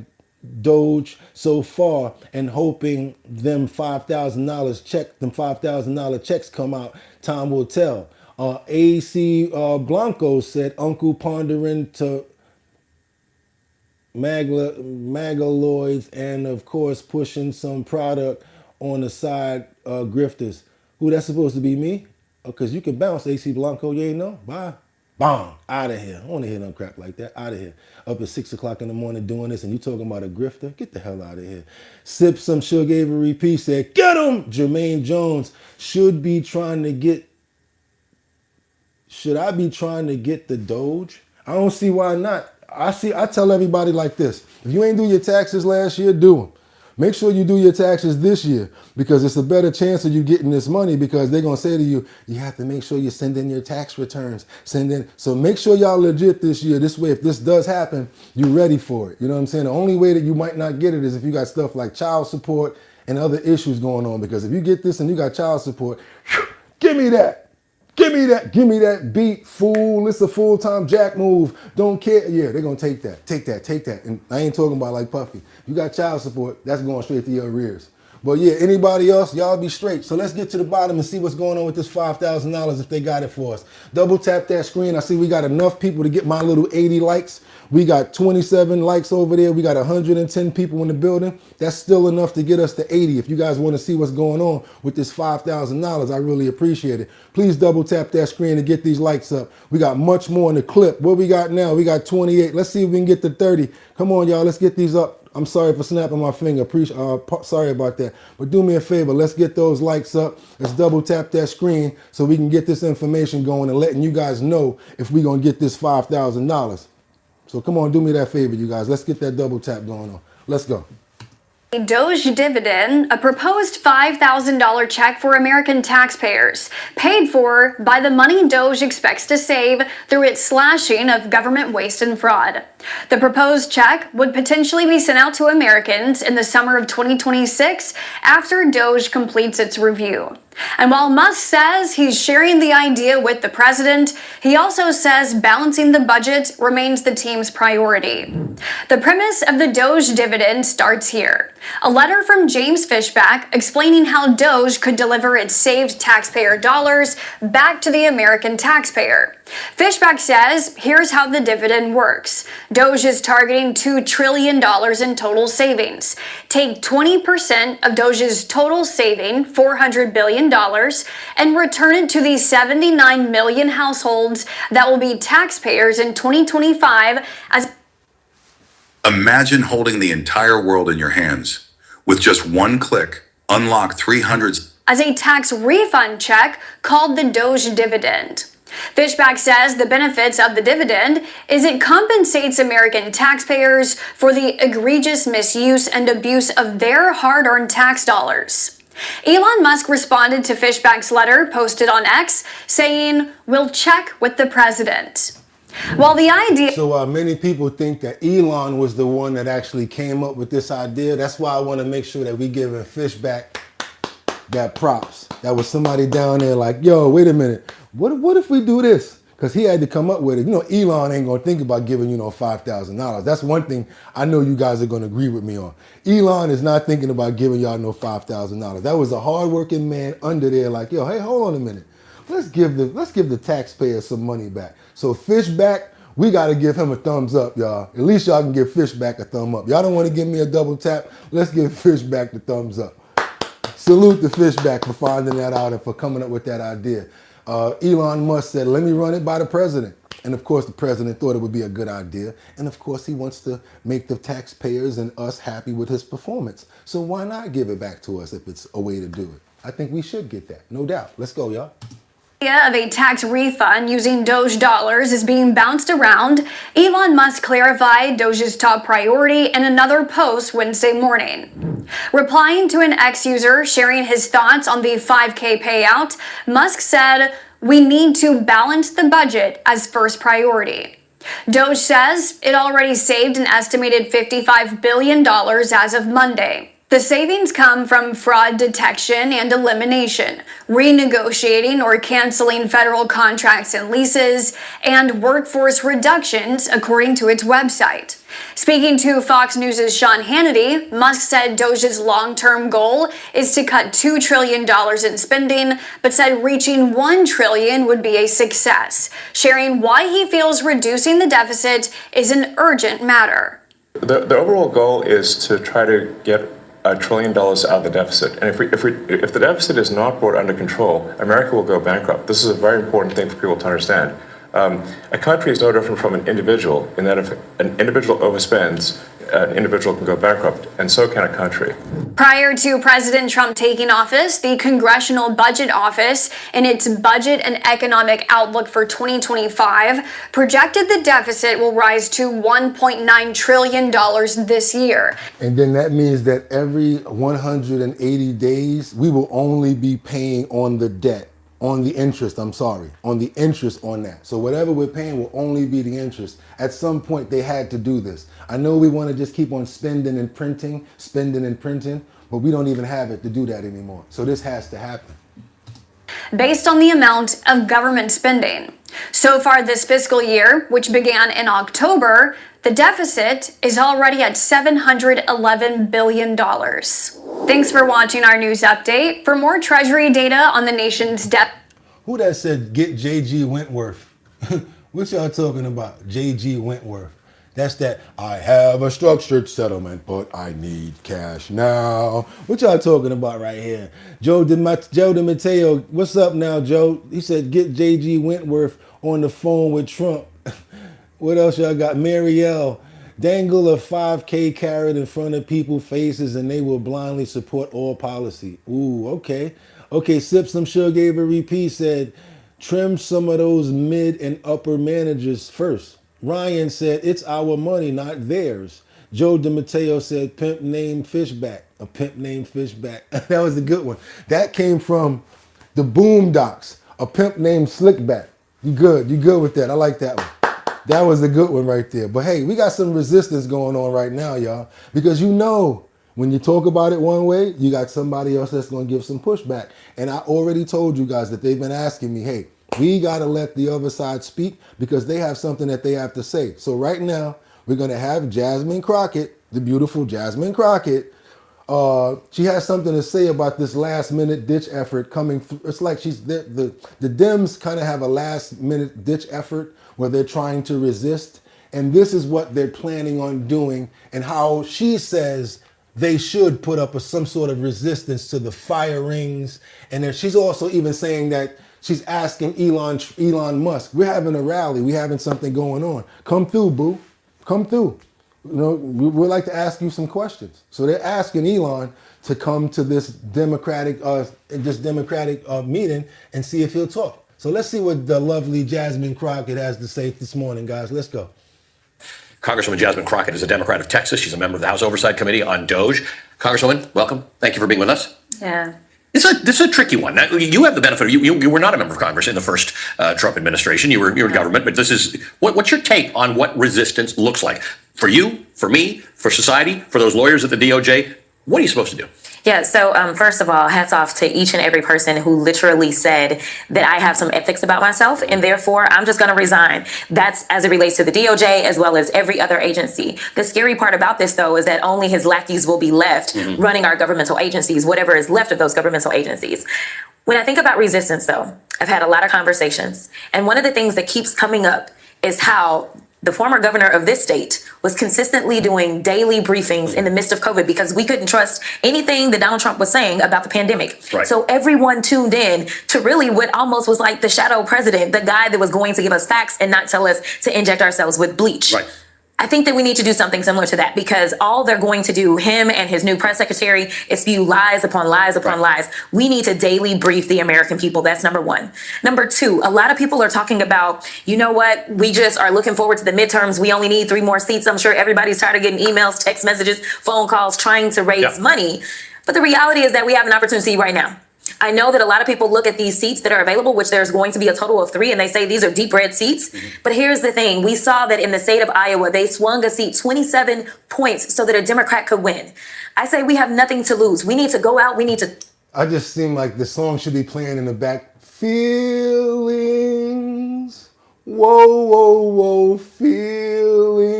Doge so far and hoping them $5,000 checks come out. Time will tell." AC Blanco said, "Uncle pondering to Magaloids and of course pushing some product on the side, grifters." Who that's supposed to be, me? Because you can bounce, AC Blanco. You ain't know. Bye. Bong. Out of here. I don't want to hear no crap like that. Out of here. Up at 6 o'clock in the morning doing this and you talking about a grifter? Get the hell out of here. Sip some Sugar Avery P said, "Get him!" Jermaine Jones should I be trying to get the Doge? I don't see why not. I tell everybody like this. If you ain't do your taxes last year, do them. Make sure you do your taxes this year because it's a better chance of you getting this money because they're going to say to you, you have to make sure you send in your tax returns. So make sure y'all legit this year. This way, if this does happen, you're ready for it. You know what I'm saying? The only way that you might not get it is if you got stuff like child support and other issues going on, because if you get this and you got child support, give me that. Give me that beat, fool. It's a full-time jack move. Don't care. Yeah, they're going to take that. And I ain't talking about like Puffy. You got child support, that's going straight to your arrears. But yeah, anybody else, y'all be straight. So let's get to the bottom and see what's going on with this $5,000 if they got it for us. Double tap that screen. I see we got enough people to get my little 80 likes. We got 27 likes over there. We got 110 people in the building. That's still enough to get us to 80. If you guys want to see what's going on with this $5,000, I really appreciate it. Please double tap that screen and get these likes up. We got much more in the clip. What we got now? We got 28. Let's see if we can get to 30. Come on, y'all. Let's get these up. I'm sorry for snapping my finger. Sorry about that. But do me a favor. Let's get those likes up. Let's double tap that screen so we can get this information going and letting you guys know if we're going to get this $5,000. So come on, do me that favor, you guys. Let's get that double tap going on. Let's go. A Doge dividend, a proposed $5,000 check for American taxpayers, paid for by the money Doge expects to save through its slashing of government waste and fraud. The proposed check would potentially be sent out to Americans in the summer of 2026 after Doge completes its review. And while Musk says he's sharing the idea with the president, he also says balancing the budget remains the team's priority. The premise of the Doge dividend starts here. A letter from James Fishback explaining how Doge could deliver its saved taxpayer dollars back to the American taxpayer. Fishback says, here's how the dividend works. Doge is targeting $2 trillion in total savings. Take 20% of Doge's total saving, $400 billion, and return it to the 79 million households that will be taxpayers in 2025 as... Imagine holding the entire world in your hands. With just one click, unlock 300... as a tax refund check called the Doge dividend. Fishback says the benefits of the dividend is it compensates American taxpayers for the egregious misuse and abuse of their hard-earned tax dollars. Elon Musk responded to Fishback's letter posted on X, saying, "We'll check with the president." While the idea... So many people think that Elon was the one that actually came up with this idea. That's why I want to make sure that we giving Fishback that props. That was somebody down there like, yo, wait a minute. What if we do this? Because he had to come up with it. You know, Elon ain't going to think about giving, $5,000. That's one thing I know you guys are going to agree with me on. Elon is not thinking about giving y'all no $5,000. That was a hardworking man under there like, yo, hey, hold on a minute. Let's give the taxpayers some money back. So Fishback We got to give him a thumbs up, y'all. At least y'all can give Fishback a thumb up. Y'all don't want to give me a double tap? Let's give Fishback the thumbs up. Salute the Fishback for finding that out and for coming up with that idea. Elon Musk said, let me run it by the president. And of course, the president thought it would be a good idea. And of course, he wants to make the taxpayers and us happy with his performance. So why not give it back to us if it's a way to do it? I think we should get that, no doubt. Let's go, y'all. Idea of a tax refund using Doge dollars is being bounced around. Elon Musk clarified Doge's top priority in another post Wednesday morning. Replying to an X user sharing his thoughts on the $5K payout, Musk said, "We need to balance the budget as first priority." Doge says it already saved an estimated $55 billion as of Monday. The savings come from fraud detection and elimination, renegotiating or canceling federal contracts and leases, and workforce reductions, according to its website. Speaking to Fox News' Sean Hannity, Musk said Doge's long-term goal is to cut $2 trillion in spending, but said reaching $1 trillion would be a success, sharing why he feels reducing the deficit is an urgent matter. The overall goal is to try to get $1 trillion out of the deficit. And if the deficit is not brought under control, America will go bankrupt. This is a very important thing for people to understand. A country is no different from an individual in that if an individual overspends, an individual can go bankrupt, and so can a country. Prior to President Trump taking office, the Congressional Budget Office, in its Budget and Economic Outlook for 2025, projected the deficit will rise to $1.9 trillion this year. And then that means that every 180 days, we will only be paying on the debt. On the interest on that. So whatever we're paying will only be the interest. At some point, they had to do this. I know we want to just keep on spending and printing, but we don't even have it to do that anymore. So this has to happen. Based on the amount of government spending. So far this fiscal year, which began in October, the deficit is already at $711 billion. Thanks for watching our news update. For more Treasury data on the nation's debt. Who that said get J.G. Wentworth? What y'all talking about? J.G. Wentworth. That's that I have a structured settlement, but I need cash now. What y'all talking about right here? Joe DeMatteo, what's up now, Joe? He said get J.G. Wentworth on the phone with Trump. What else y'all got? Marielle, dangle a 5K carrot in front of people's faces and they will blindly support all policy. Ooh, okay. Okay, Sip Some Sugar gave a repeat, said, trim some of those mid and upper managers first. Ryan said, it's our money, not theirs. Joe DeMatteo said, pimp named Fishback. A pimp named Fishback. That was a good one. That came from the Boondocks. A pimp named Slickback. You good with that. I like that one. That was a good one right there. But hey, we got some resistance going on right now, y'all. Because you know, when you talk about it one way, you got somebody else that's going to give some pushback. And I already told you guys that they've been asking me, hey, we got to let the other side speak because they have something that they have to say. So right now, we're going to have Jasmine Crockett, the beautiful Jasmine Crockett. She has something to say about this last minute ditch effort coming through. It's like the Dems kind of have a last minute ditch effort where they're trying to resist. And this is what they're planning on doing and how she says they should put up some sort of resistance to the firings. And then she's also even saying that she's asking Elon Musk, we're having a rally, we're having something going on. Come through, boo, come through. You know, we'd like to ask you some questions. So they're asking Elon to come to this Democratic meeting and see if he'll talk. So let's see what the lovely Jasmine Crockett has to say this morning, guys. Let's go. Congresswoman Jasmine Crockett is a Democrat of Texas. She's a member of the House Oversight Committee on Doge. Congresswoman, welcome. Thank you for being with us. Yeah. This is a tricky one. Now, you have the benefit of you were not a member of Congress in the first Trump administration. You were in government, but this is what's your take on what resistance looks like for you, for me, for society, for those lawyers at the D.O.G.E? What are you supposed to do? Yeah, so first of all, hats off to each and every person who literally said that I have some ethics about myself and therefore I'm just going to resign. That's as it relates to the DOJ as well as every other agency. The scary part about this, though, is that only his lackeys will be left running our governmental agencies, whatever is left of those governmental agencies. When I think about resistance, though, I've had a lot of conversations. And one of the things that keeps coming up is how The former governor of this state was consistently doing daily briefings in the midst of COVID because we couldn't trust anything that Donald Trump was saying about the pandemic. Right. So everyone tuned in to really what almost was like the shadow president, the guy that was going to give us facts and not tell us to inject ourselves with bleach. Right. I think that we need to do something similar to that because all they're going to do, him and his new press secretary, is spew lies upon lies upon lies. We need to daily brief the American people. That's number one. Number two, a lot of people are talking about, you know what, we just are looking forward to the midterms. We only need 3 more seats. I'm sure everybody's tired of getting emails, text messages, phone calls, trying to raise money. But the reality is that we have an opportunity right now. I know that a lot of people look at these seats that are available, which there's going to be a total of 3, and they say these are deep red seats. But here's the thing. We saw that in the state of Iowa, they swung a seat 27 points so that a Democrat could win. I say we have nothing to lose. We need to go out. We need to. I just seem like the song should be playing in the back. Feelings, whoa, whoa, whoa, feelings,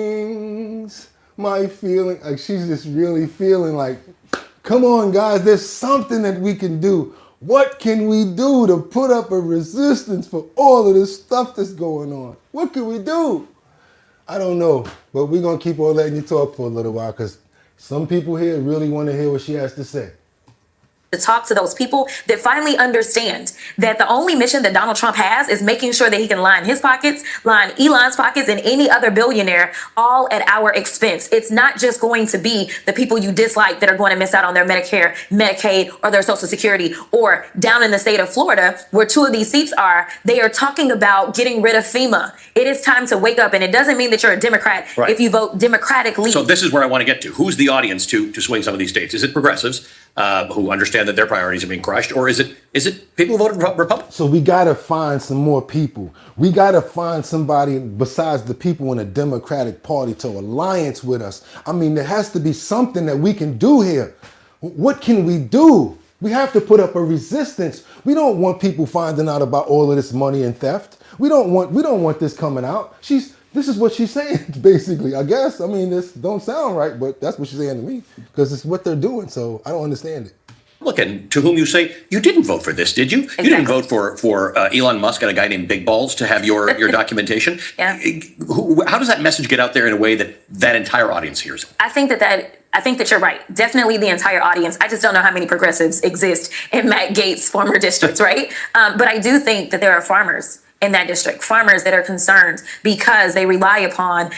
my feeling. Like she's just really feeling like, come on, guys, there's something that we can do. What can we do to put up a resistance for all of this stuff that's going on? What can we do? I don't know, but we're going to keep on letting you talk for a little while because some people here really want to hear what she has to say. To talk to those people that finally understand that the only mission that Donald Trump has is making sure that he can line his pockets, line Elon's pockets, and any other billionaire all at our expense. It's not just going to be the people you dislike that are going to miss out on their Medicare, Medicaid, or their Social Security. Or down in the state of Florida, where 2 of these seats are, they are talking about getting rid of FEMA. It is time to wake up, and it doesn't mean that you're a Democrat if you vote democratically. So this is where I want to get to. Who's the audience to swing some of these states? Is it progressives who understand that their priorities are being crushed, or is it people who voted Republican? So we got to find some more people. We got to find somebody besides the people in the Democratic Party to alliance with us. I mean, there has to be something that we can do here. What can we do? We have to put up a resistance. We don't want people finding out about all of this money and theft. We don't want this coming out. This is what she's saying, basically, I guess. I mean, this don't sound right, but that's what she's saying to me because it's what they're doing, so I don't understand it. Look, and to whom you say, you didn't vote for this, did you? Exactly. You didn't vote for Elon Musk and a guy named Big Balls to have your documentation. Yeah. How does that message get out there in a way that entire audience hears it? I think that you're right. Definitely the entire audience. I just don't know how many progressives exist in Matt Gaetz' former districts, right? But I do think that there are farmers in that district, farmers that are concerned because they rely upon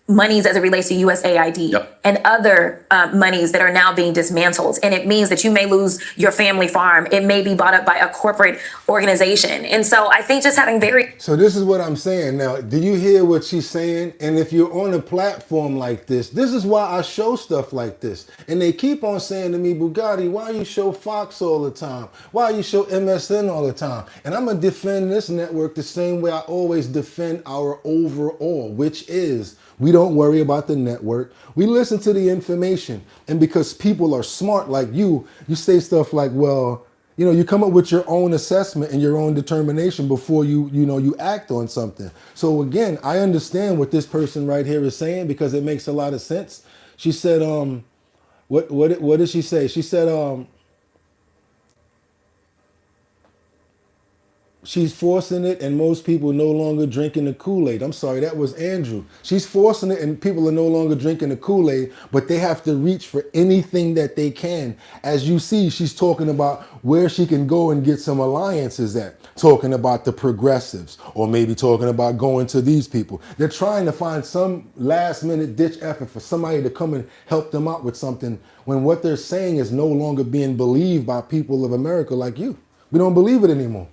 monies as it relates to USAID and other monies that are now being dismantled. And it means that you may lose your family farm. It may be bought up by a corporate organization. And so I think just having So this is what I'm saying. Now, do you hear what she's saying? And if you're on a platform like this is why I show stuff like this. And they keep on saying to me, Bugatti, why you show Fox all the time? Why you show MSN all the time? And I'm going to defend this network the same way I always defend our overall, which is we don't worry about the network. We listen to the information. And because people are smart like you say stuff like, well, you come up with your own assessment and your own determination before you act on something. So again, I understand what this person right here is saying because it makes a lot of sense. She said, what did she say? She said, she's forcing it and most people no longer drinking the Kool-Aid. I'm sorry, that was Andrew. She's forcing it and people are no longer drinking the Kool-Aid, but they have to reach for anything that they can. As you see, she's talking about where she can go and get some alliances at. Talking about the progressives or maybe talking about going to these people. They're trying to find some last minute ditch effort for somebody to come and help them out with something when what they're saying is no longer being believed by people of America like you. We don't believe it anymore.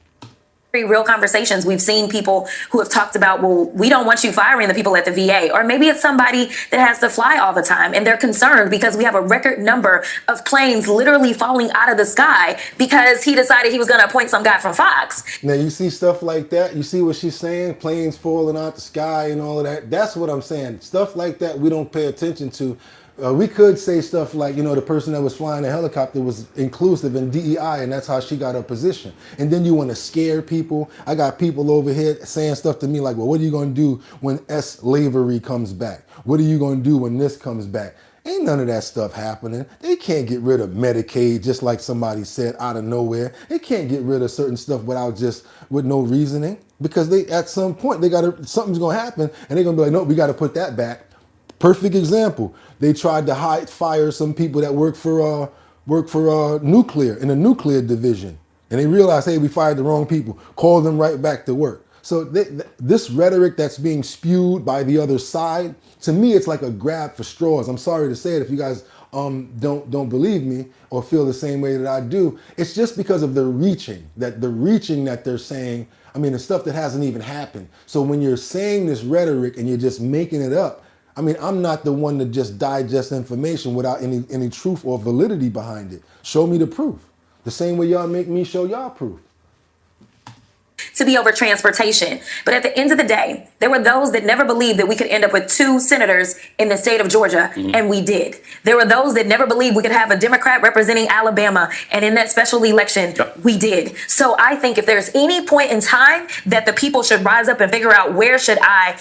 Real conversations. We've seen people who have talked about, well, we don't want you firing the people at the VA, or maybe it's somebody that has to fly all the time and they're concerned because we have a record number of planes literally falling out of the sky because he decided he was going to appoint some guy from Fox. Now you see stuff like that. You see what she's saying, planes falling out the sky and all of that. That's what I'm saying. Stuff like that we don't pay attention to. We could say stuff like, the person that was flying the helicopter was inclusive in DEI, and that's how she got her position. And then you want to scare people. I got people over here saying stuff to me like, well, what are you going to do when slavery comes back? What are you going to do when this comes back? Ain't none of that stuff happening. They can't get rid of Medicaid just like somebody said out of nowhere. They can't get rid of certain stuff with no reasoning, because they at some point something's gonna happen and they're gonna be like, no, we gotta put that back. Perfect example. They tried to fire some people that work for nuclear in the nuclear division, and they realized, hey, we fired the wrong people. Call them right back to work. So this rhetoric that's being spewed by the other side, to me, it's like a grab for straws. I'm sorry to say it if you guys don't believe me or feel the same way that I do. It's just because of the reaching that they're saying. I mean, the stuff that hasn't even happened. So when you're saying this rhetoric and you're just making it up, I mean, I'm not the one to just digest information without any truth or validity behind it. Show me the proof. The same way y'all make me show y'all proof. To be over transportation. But at the end of the day, there were those that never believed that we could end up with 2 senators in the state of Georgia, and we did. There were those that never believed we could have a Democrat representing Alabama, and in that special election, we did. So I think if there's any point in time that the people should rise up and figure out where should I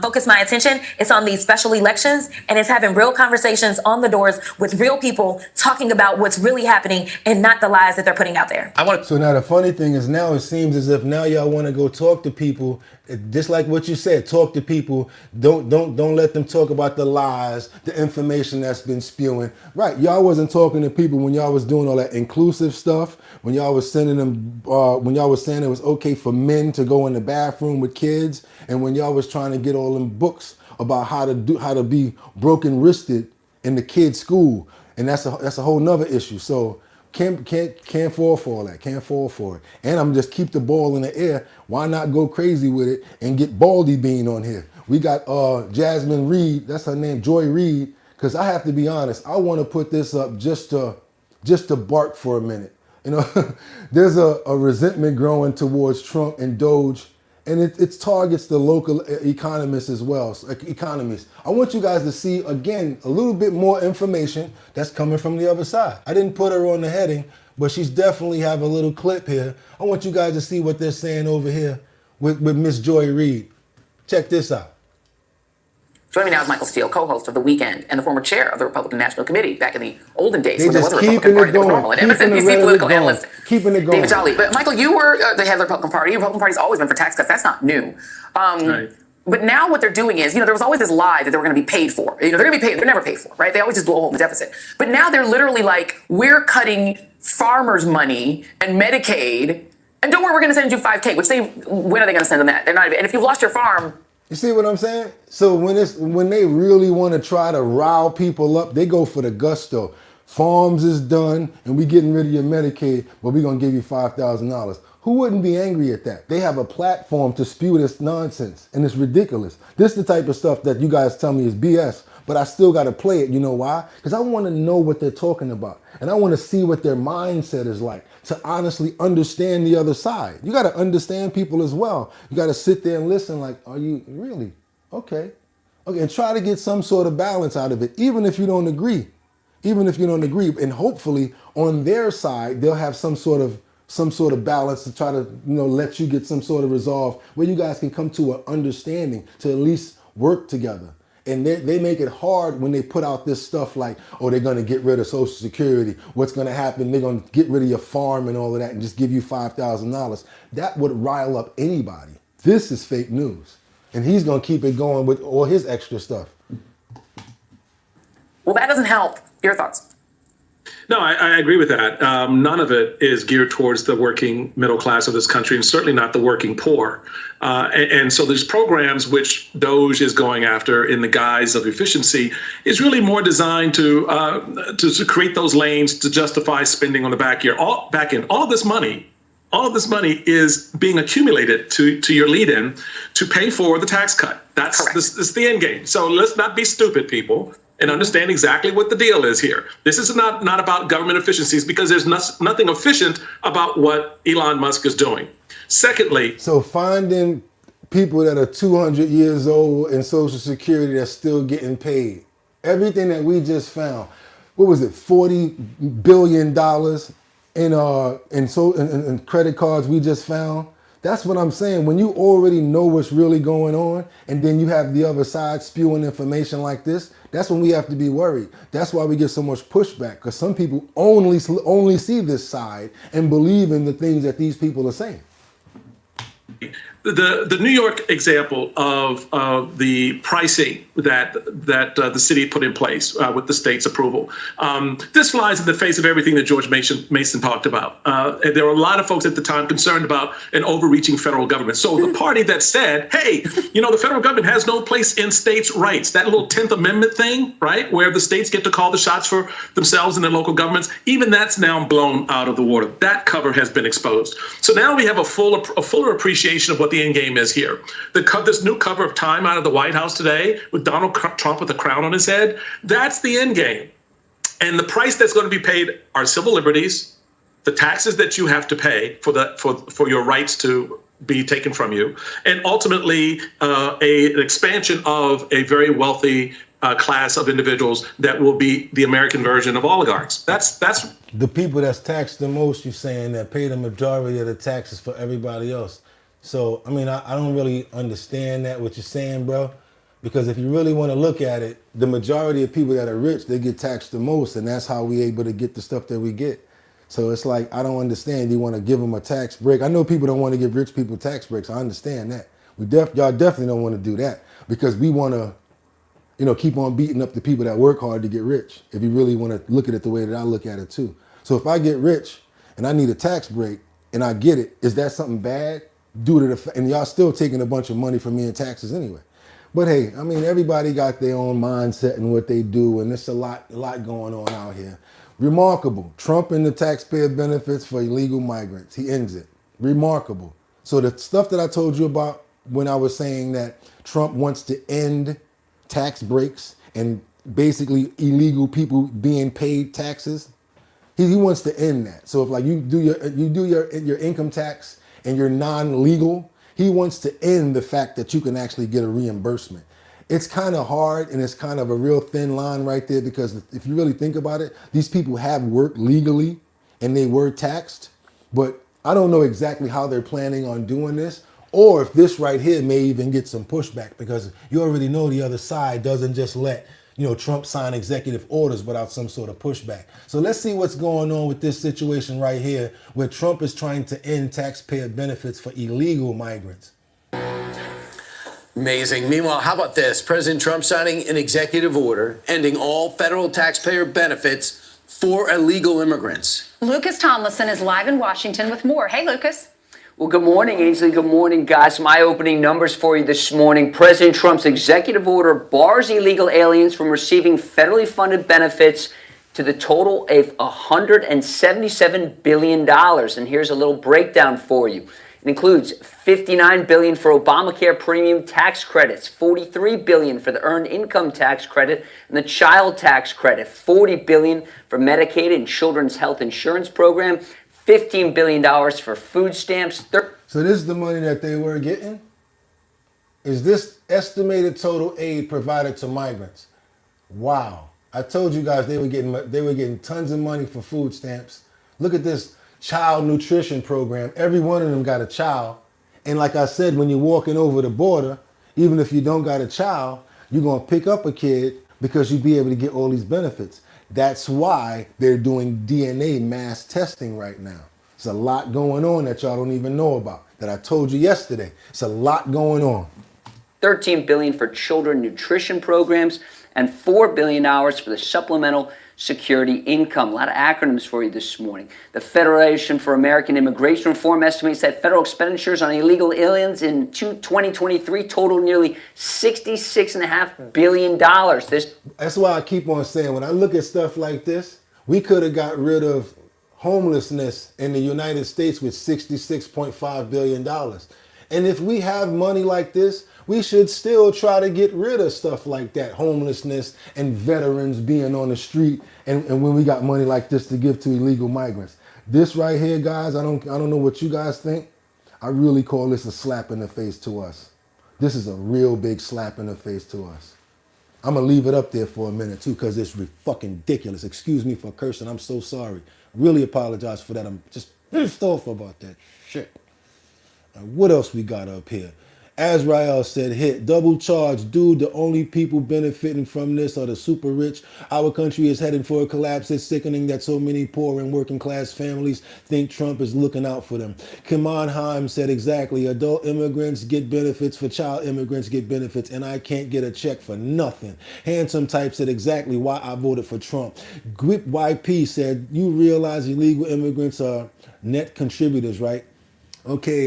focus my attention, it's on these special elections, and it's having real conversations on the doors with real people talking about what's really happening and not the lies that they're putting out there. So now the funny thing is, now it seems as if now y'all want to go talk to people, just like what you said, talk to people. Don't let them talk about the lies, the information that's been spewing. Right, y'all wasn't talking to people when y'all was doing all that inclusive stuff, when y'all was sending them, when y'all was saying it was okay for men to go in the bathroom with kids, and when y'all was trying to get all them books about how to be broken wristed in the kids' school, and that's a whole nother issue. So can't fall for all that. Can't fall for it. And I'm just keep the ball in the air. Why not go crazy with it and get Baldy Bean on here? We got Jasmine Reed. That's her name, Joy Reed. Because I have to be honest, I want to put this up just to bark for a minute. You know, there's a resentment growing towards Trump and Doge. And it targets the local economists as well, economies. I want you guys to see, again, a little bit more information that's coming from the other side. I didn't put her on the heading, but she's definitely have a little clip here. I want you guys to see what they're saying over here with Miss Joy Reid. Check this out. Joining me now is Michael Steele, co-host of The Weekend and the former chair of the Republican National Committee back in the olden days when there was a Republican Party that was normal, and MSNBC political analyst D.O.G.E. But Michael, you were the head of the Republican Party. The Republican Party's always been for tax cuts. That's not new. Right. But now what they're doing is, there was always this lie that they were going to be paid for. They're going to be paid. They're never paid for, right? They always just blow a hole in the deficit. But now they're literally like, we're cutting farmers' money and Medicaid, and don't worry, we're going to send you $5K. When are they going to send them that? They're not even. And if you've lost your farm. You see what I'm saying? So when they really want to try to rile people up, they go for the gusto. Farms is done, and we getting rid of your Medicaid, but we're going to give you $5,000. Who wouldn't be angry at that? They have a platform to spew this nonsense, and it's ridiculous. This is the type of stuff that you guys tell me is BS, but I still got to play it. You know why? Because I want to know what they're talking about, and I want to see what their mindset is like to honestly understand the other side. You got to understand people as well. You got to sit there and listen like, are you really? Okay, and try to get some sort of balance out of it, even if you don't agree. And hopefully on their side, they'll have some sort of balance to try to, let you get some sort of resolve where you guys can come to an understanding to at least work together. And they make it hard when they put out this stuff like, oh, they're going to get rid of Social Security. What's going to happen? They're going to get rid of your farm and all of that and just give you $5,000. That would rile up anybody. This is fake news. And he's going to keep it going with all his extra stuff. Well, that doesn't help. Your thoughts? No, I agree with that. None of it is geared towards the working middle class of this country, and certainly not the working poor. And so there's programs which Doge is going after in the guise of efficiency is really more designed to create those lanes to justify spending on the back end. All of this money is being accumulated to your lead-in to pay for the tax cut. That's the end game. So let's not be stupid, people, and understand exactly what the deal is here. This is not about government efficiencies, because there's nothing efficient about what Elon Musk is doing. Secondly, so finding people that are 200 years old in Social Security that's still getting paid. Everything that we just found, what was it, $40 billion in credit cards we just found? That's what I'm saying. When you already know what's really going on, and then you have the other side spewing information like this, that's when we have to be worried. That's why we get so much pushback, because some people only see this side and believe in the things that these people are saying. The New York example of the pricing that the city put in place with the state's approval, this flies in the face of everything that George Mason talked about. And there were a lot of folks at the time concerned about an overreaching federal government. So the party that said, hey, the federal government has no place in states' rights, that little 10th Amendment thing, right, where the states get to call the shots for themselves and their local governments, even that's now blown out of the water. That cover has been exposed. So now we have a fuller appreciation of what the end game is here. This new cover of Time out of the White House today with Donald Trump with a crown on his head, that's the end game. And the price that's going to be paid are civil liberties, the taxes that you have to pay for your rights to be taken from you, and ultimately an expansion of a very wealthy class of individuals that will be the American version of oligarchs. That's the people that's taxed the most, you're saying, that pay the majority of the taxes for everybody else. So, I mean, I don't really understand that, what you're saying, bro. Because if you really want to look at it, the majority of people that are rich, they get taxed the most, and that's how we able to get the stuff that we get. So it's like, I don't understand. You want to give them a tax break. I know people don't want to give rich people tax breaks. I understand that. Y'all definitely don't want to do that, because we want to, keep on beating up the people that work hard to get rich. If you really want to look at it the way that I look at it too. So if I get rich and I need a tax break and I get it, is that something bad? Due to and y'all still taking a bunch of money from me in taxes anyway. But hey, I mean, everybody got their own mindset and what they do, and there's a lot going on out here. Remarkable. Trump and the taxpayer benefits for illegal migrants. He ends it. Remarkable. So the stuff that I told you about when I was saying that Trump wants to end tax breaks and basically illegal people being paid taxes, he wants to end that. So if like you do your income tax and you're non-legal, he wants to end the fact that you can actually get a reimbursement. It's kind of hard, and it's kind of a real thin line right there, because if you really think about it, these people have worked legally and they were taxed, but I don't know exactly how they're planning on doing this, or if this right here may even get some pushback, because you already know the other side doesn't just let Trump sign executive orders without some sort of pushback. So let's see what's going on with this situation right here, where Trump is trying to end taxpayer benefits for illegal migrants. Amazing. Meanwhile, how about this? President Trump signing an executive order ending all federal taxpayer benefits for illegal immigrants. Lucas Tomlinson is live in Washington with more. Hey, Lucas. Well, good morning, Ainsley. Good morning, guys. My opening numbers for you this morning. President Trump's executive order bars illegal aliens from receiving federally funded benefits to the total of $177 billion. And here's a little breakdown for you. It includes $59 billion for Obamacare premium tax credits, $43 billion for the earned income tax credit and the child tax credit, $40 billion for Medicaid and Children's Health Insurance Program, $15 billion for food stamps. So this is the money that they were getting? Is this estimated total aid provided to migrants? Wow. I told you guys they were getting tons of money for food stamps. Look at this child nutrition program. Every one of them got a child. And like I said, when you're walking over the border, even if you don't got a child, you're going to pick up a kid because you'll be able to get all these benefits. That's why they're doing DNA mass testing right now. There's a lot going on that y'all don't even know about, that I told you yesterday. It's a lot going on. $13 billion for children nutrition programs and $4 billion for the supplemental security income. A lot of acronyms for you this morning. The Federation for American Immigration Reform estimates that federal expenditures on illegal aliens in 2023 total nearly $66.5 billion. That's why I keep on saying, when I look at stuff like this, we could have got rid of homelessness in the United States with $66.5 billion. And if we have money like this, we should still try to get rid of stuff like that, homelessness and veterans being on the street, and when we got money like this to give to illegal migrants. This right here, guys, I don't know what you guys think. I really call this a slap in the face to us. This is a real big slap in the face to us. I'm gonna leave it up there for a minute too, because it's fucking ridiculous. Excuse me for cursing, I'm so sorry. Really apologize for that. I'm just pissed off about that shit. What else we got up here? Azrael said, hit, double charge. Dude, the only people benefiting from this are the super rich. Our country is heading for a collapse. It's sickening that so many poor and working class families think Trump is looking out for them. Kimon Heim said, exactly, adult immigrants get benefits for child immigrants get benefits, and I can't get a check for nothing. Handsome Type said, exactly why I voted for Trump. Grip YP said, you realize illegal immigrants are net contributors, right? Okay,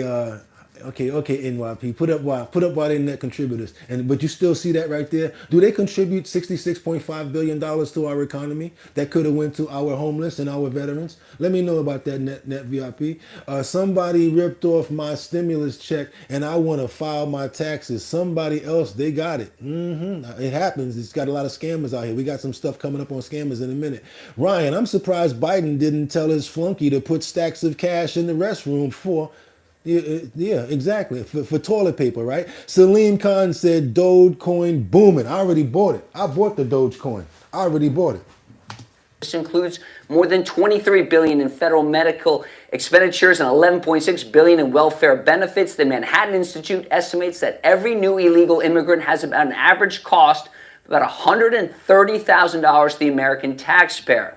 NYP. Put up why they net contributors. But you still see that right there. Do they contribute $66.5 billion to our economy that could have went to our homeless and our veterans? Let me know about that net VIP. Somebody ripped off my stimulus check and I want to file my taxes. Somebody else, they got it. It happens. It's got a lot of scammers out here. We got some stuff coming up on scammers in a minute. Ryan, I'm surprised Biden didn't tell his flunky to put stacks of cash in the restroom for yeah, exactly. For toilet paper, right? Salim Khan said Dogecoin booming. I already bought it. I bought the Dogecoin. I already bought it. This includes more than $23 billion in federal medical expenditures and $11.6 billion in welfare benefits. The Manhattan Institute estimates that every new illegal immigrant has about an average cost of about $130,000 to the American taxpayer.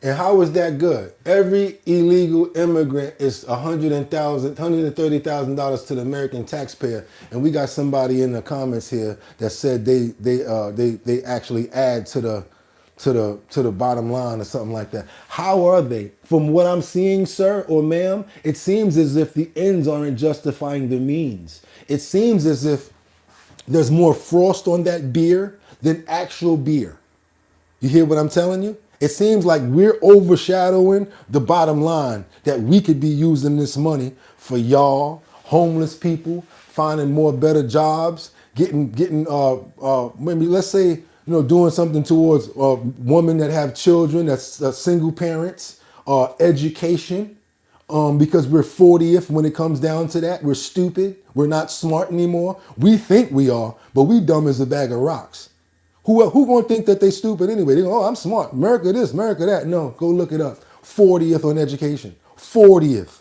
And how is that good? Every illegal immigrant is $130,000 to the American taxpayer, and we got somebody in the comments here that said they actually add to the bottom line or something like that. How are they? From what I'm seeing, sir or ma'am, it seems as if the ends aren't justifying the means. It seems as if there's more frost on that beer than actual beer. You hear what I'm telling you? It seems like we're overshadowing the bottom line that we could be using this money for y'all, homeless people, finding more better jobs, getting maybe let's say, doing something towards women that have children, that's single parents, education, because we're 40th when it comes down to that. We're stupid. We're not smart anymore. We think we are, but we dumb as a bag of rocks. Who gonna think that they stupid anyway? They go, oh, I'm smart. America this, America that. No, go look it up. 40th on education. 40th.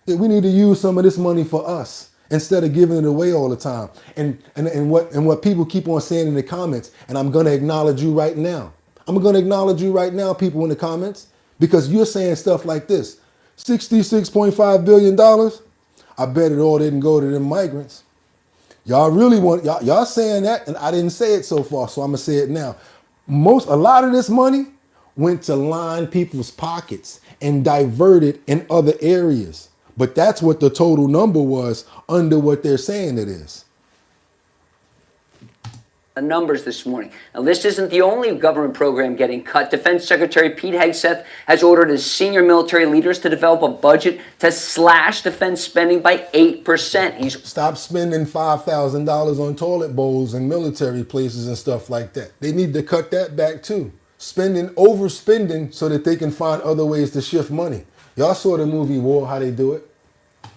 We need to use some of this money for us instead of giving it away all the time. And what people keep on saying in the comments, and I'm gonna acknowledge you right now. I'm gonna acknowledge you right now, people in the comments, because you're saying stuff like this. $66.5 billion. I bet it all didn't go to them migrants. Y'all really want, y'all saying that, and I didn't say it so far, so I'm gonna say it now. A lot of this money went to line people's pockets and diverted in other areas. But that's what the total number was under what they're saying it is. Numbers this morning. Now, this isn't the only government program getting cut. Defense Secretary Pete Hegseth has ordered his senior military leaders to develop a budget to slash defense spending by 8%. Stop spending $5,000 on toilet bowls in military places and stuff like that. They need to cut that back too. Overspending so that they can find other ways to shift money. Y'all saw the movie War, how they do it?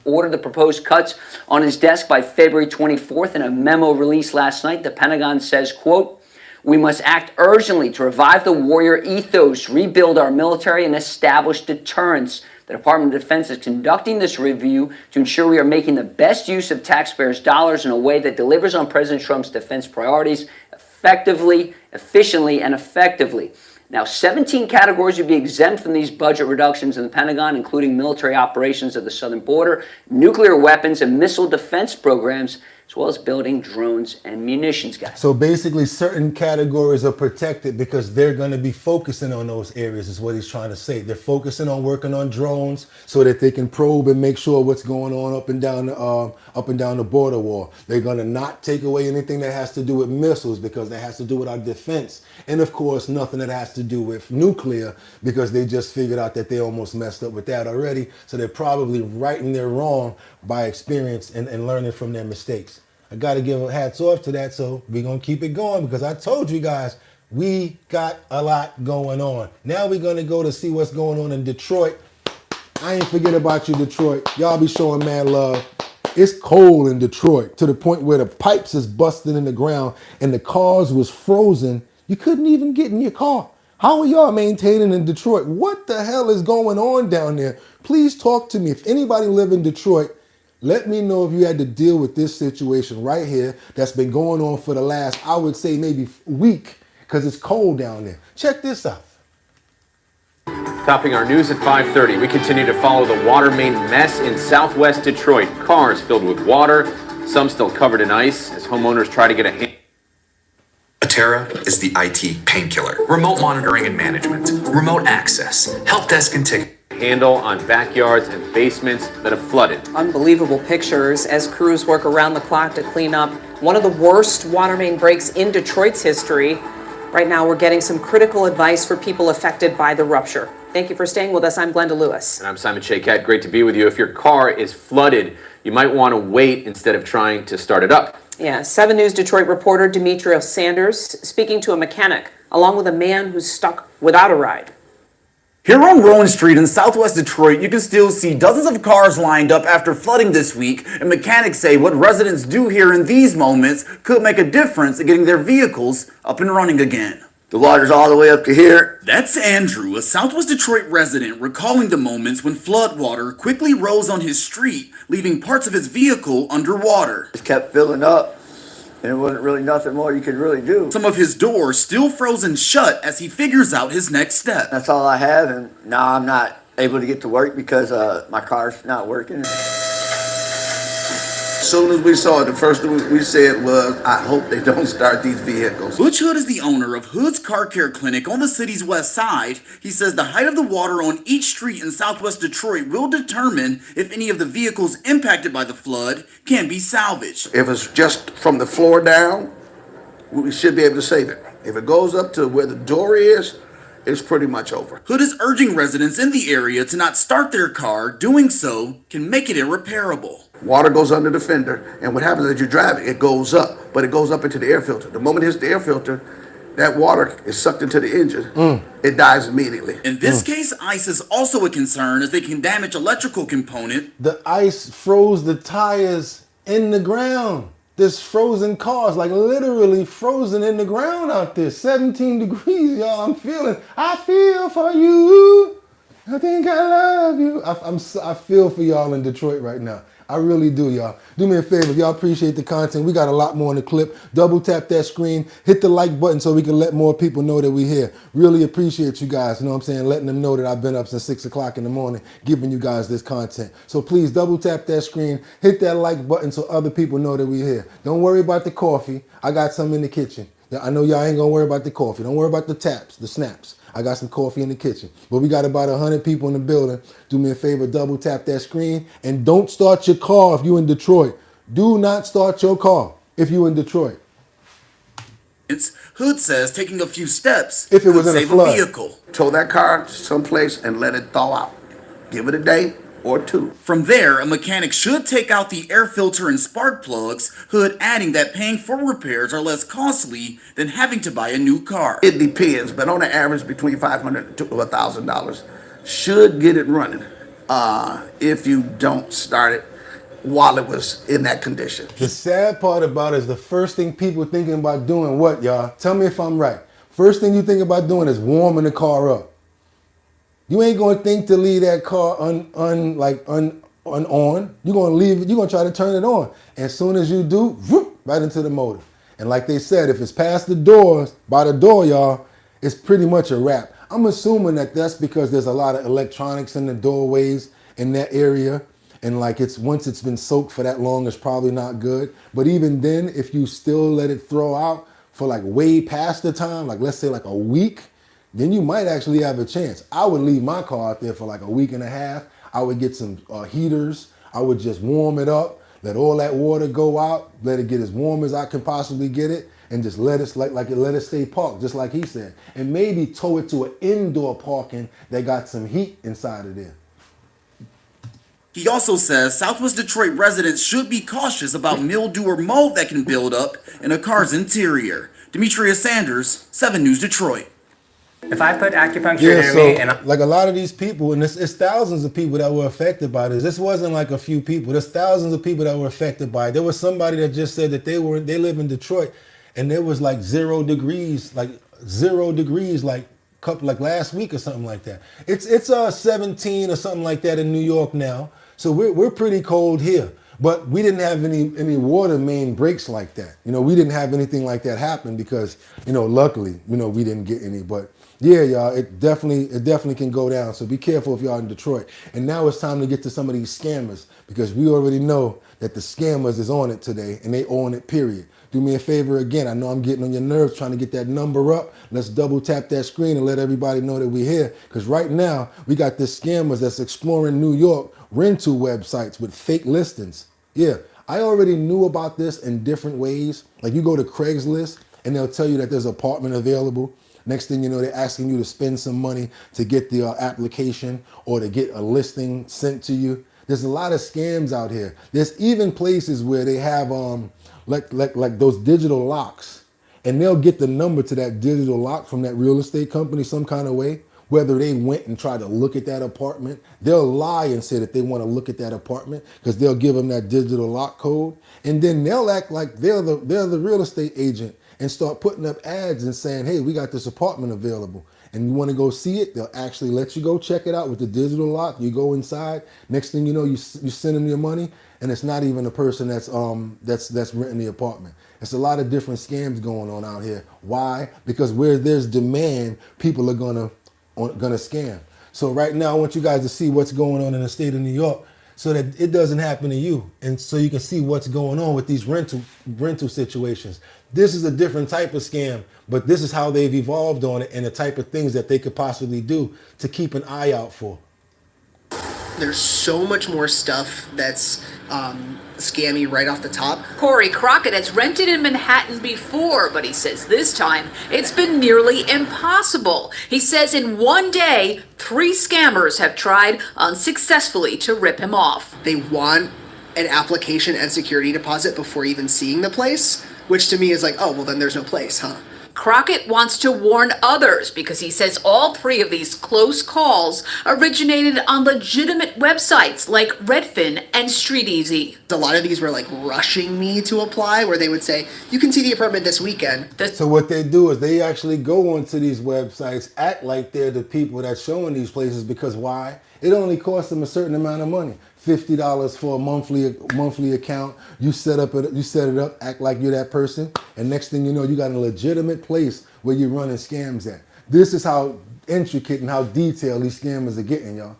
Ordered the proposed cuts on his desk by February 24th. In a memo released last night, the Pentagon says, quote, we must act urgently to revive the warrior ethos, rebuild our military, and establish deterrence. The Department of Defense is conducting this review to ensure we are making the best use of taxpayers' dollars in a way that delivers on President Trump's defense priorities effectively, efficiently, and effectively. Now, 17 categories would be exempt from these budget reductions in the Pentagon, including military operations of the southern border, nuclear weapons and missile defense programs, as well as building drones and munitions, guys. So basically certain categories are protected because they're going to be focusing on those areas is what he's trying to say. They're focusing on working on drones so that they can probe and make sure what's going on up and down the border wall. They're going to not take away anything that has to do with missiles because that has to do with our defense. And of course, nothing that has to do with nuclear because they just figured out that they almost messed up with that already. So they're probably righting their wrong by experience and learning from their mistakes. I got to give a hats off to that. So we're going to keep it going because I told you guys, we got a lot going on. Now we're going to go to see what's going on in Detroit. I ain't forget about you, Detroit. Y'all be showing mad love. It's cold in Detroit to the point where the pipes is busting in the ground and the cars was frozen. You couldn't even get in your car. How are y'all maintaining in Detroit? What the hell is going on down there? Please talk to me. If anybody live in Detroit, Let me know if you had to deal with this situation right here that's been going on for the last, I would say maybe week, because it's cold down there. Check this out. Topping our news at 5:30, we continue to follow the water main mess in southwest Detroit. Cars filled with water, some still covered in ice as homeowners try to get a hand. Atera is the IT painkiller. Remote monitoring and management, remote access, help desk and ticket. Handle on backyards and basements that have flooded. Unbelievable pictures as crews work around the clock to clean up one of the worst water main breaks in Detroit's history. Right now, we're getting some critical advice for people affected by the rupture. Thank you for staying with us. I'm Glenda Lewis. And I'm Simon Shaykat. Great to be with you. If your car is flooded, you might want to wait instead of trying to start it up. Yeah, 7 News Detroit reporter Demetria Sanders speaking to a mechanic along with a man who's stuck without a ride. Here on Rowan Street in southwest Detroit, you can still see dozens of cars lined up after flooding this week, and mechanics say what residents do here in these moments could make a difference in getting their vehicles up and running again. The water's all the way up to here. That's Andrew, a southwest Detroit resident, recalling the moments when flood water quickly rose on his street, leaving parts of his vehicle underwater. It kept filling up. And there wasn't really nothing more you could really do. Some of his doors still frozen shut as he figures out his next step. That's all I have, and now I'm not able to get to work because my car's not working. As soon as we saw it, the first thing we said was, I hope they don't start these vehicles. Butch Hood is the owner of Hood's Car Care Clinic on the city's west side. He says the height of the water on each street in southwest Detroit will determine if any of the vehicles impacted by the flood can be salvaged. If it's just from the floor down, we should be able to save it. If it goes up to where the door is, it's pretty much over. Hood is urging residents in the area to not start their car. Doing so can make it irreparable. Water goes under the fender, and what happens as you drive it, it goes up, but it goes up into the air filter. The moment it hits the air filter, that water is sucked into the engine. It dies immediately. In this case, ice is also a concern as they can damage electrical component. The ice froze the tires in the ground. There's frozen cars, like literally frozen in the ground out there. 17 degrees, y'all. I feel for you. I think I love you. I feel for y'all in Detroit right now. I really do, y'all. Do me a favor, if y'all appreciate the content, we got a lot more in the clip. Double tap that screen, hit the like button so we can let more people know that we're here. Really appreciate you guys, you know what I'm saying? Letting them know that I've been up since 6 o'clock in the morning, giving you guys this content. So please double tap that screen, hit that like button so other people know that we're here. Don't worry about the coffee. I got some in the kitchen. I know y'all ain't gonna worry about the coffee. Don't worry about the taps, the snaps. I got some coffee in the kitchen. But we got about 100 people in the building. Do me a favor, double tap that screen. And don't start your car if you're in Detroit. Do not start your car if you're in Detroit. Hood says taking a few steps if it was could in a save flood. Vehicle. Tow that car someplace and let it thaw out. Give it a day or two. From there, a mechanic should take out the air filter and spark plugs, Hood adding that paying for repairs are less costly than having to buy a new car. It depends, but on the average between $500 to $1,000 should get it running if you don't start it while it was in that condition. The sad part about it is the first thing people thinking about doing what, y'all? Tell me if I'm right. First thing you think about doing is warming the car up. You ain't gonna think to leave that car on. You're gonna leave it, you're gonna try to turn it on. And as soon as you do, whoop, right into the motor. And like they said, if it's past the doors, by the door, y'all, it's pretty much a wrap. I'm assuming that that's because there's a lot of electronics in the doorways in that area. And like once it's been soaked for that long, it's probably not good. But even then, if you still let it throw out for like way past the time, like let's say like a week, then you might actually have a chance. I would leave my car out there for like a week and a half. I would get some heaters. I would just warm it up, let all that water go out, let it get as warm as I can possibly get it, and just let it let it stay parked, just like he said. And maybe tow it to an indoor parking that got some heat inside of there. He also says Southwest Detroit residents should be cautious about mildew or mold that can build up in a car's interior. Demetria Sanders, 7 News Detroit. If I put acupuncture near me and like a lot of these people, and it's thousands of people that were affected by this. This wasn't like a few people. There's thousands of people that were affected by it. There was somebody that just said that they live in Detroit, and there was like 0 degrees, like last week or something like that. It's 17 or something like that in New York now. So we're pretty cold here. But we didn't have any water main breaks like that. We didn't have anything like that happen because, luckily, we didn't get any. But yeah, y'all, it definitely can go down. So be careful if y'all in Detroit. And now it's time to get to some of these scammers because we already know that the scammers is on it today and they on it, period. Do me a favor again. I know I'm getting on your nerves trying to get that number up. Let's double tap that screen and let everybody know that we're here. Because right now, we got this scammers that's exploring New York rental websites with fake listings. Yeah, I already knew about this in different ways. Like you go to Craigslist and they'll tell you that there's an apartment available. Next thing you know, they're asking you to spend some money to get the application or to get a listing sent to you. There's a lot of scams out here. There's even places where they have like those digital locks, and they'll get the number to that digital lock from that real estate company some kind of way. Whether they went and tried to look at that apartment, they'll lie and say that they want to look at that apartment because they'll give them that digital lock code, and then they'll act like they're the real estate agent and start putting up ads and saying, hey, we got this apartment available. And you want to go see it, they'll actually let you go check it out with the digital lock. You go inside. Next thing you know, you send them your money, and it's not even a person that's renting the apartment. It's a lot of different scams going on out here. Why? Because where there's demand, people are gonna scam. So right now, I want you guys to see what's going on in the state of New York, so that it doesn't happen to you, and so you can see what's going on with these rental situations. This is a different type of scam, but this is how they've evolved on it and the type of things that they could possibly do to keep an eye out for. There's so much more stuff that's scammy right off the top. Corey Crockett has rented in Manhattan before, but he says this time it's been nearly impossible. He says in one day, 3 scammers have tried unsuccessfully to rip him off. They want an application and security deposit before even seeing the place, which to me is like, oh, well, then there's no place, huh? Crockett wants to warn others because he says all 3 of these close calls originated on legitimate websites like Redfin and StreetEasy. A lot of these were like rushing me to apply, where they would say, you can see the apartment this weekend. So what they do is they actually go onto these websites, act like they're the people that's showing these places, because why? It only costs them a certain amount of money. $50 for a monthly account. You set it up, act like you're that person, and next thing you know, you got a legitimate place where you're running scams at. This is how intricate and how detailed these scammers are getting, y'all.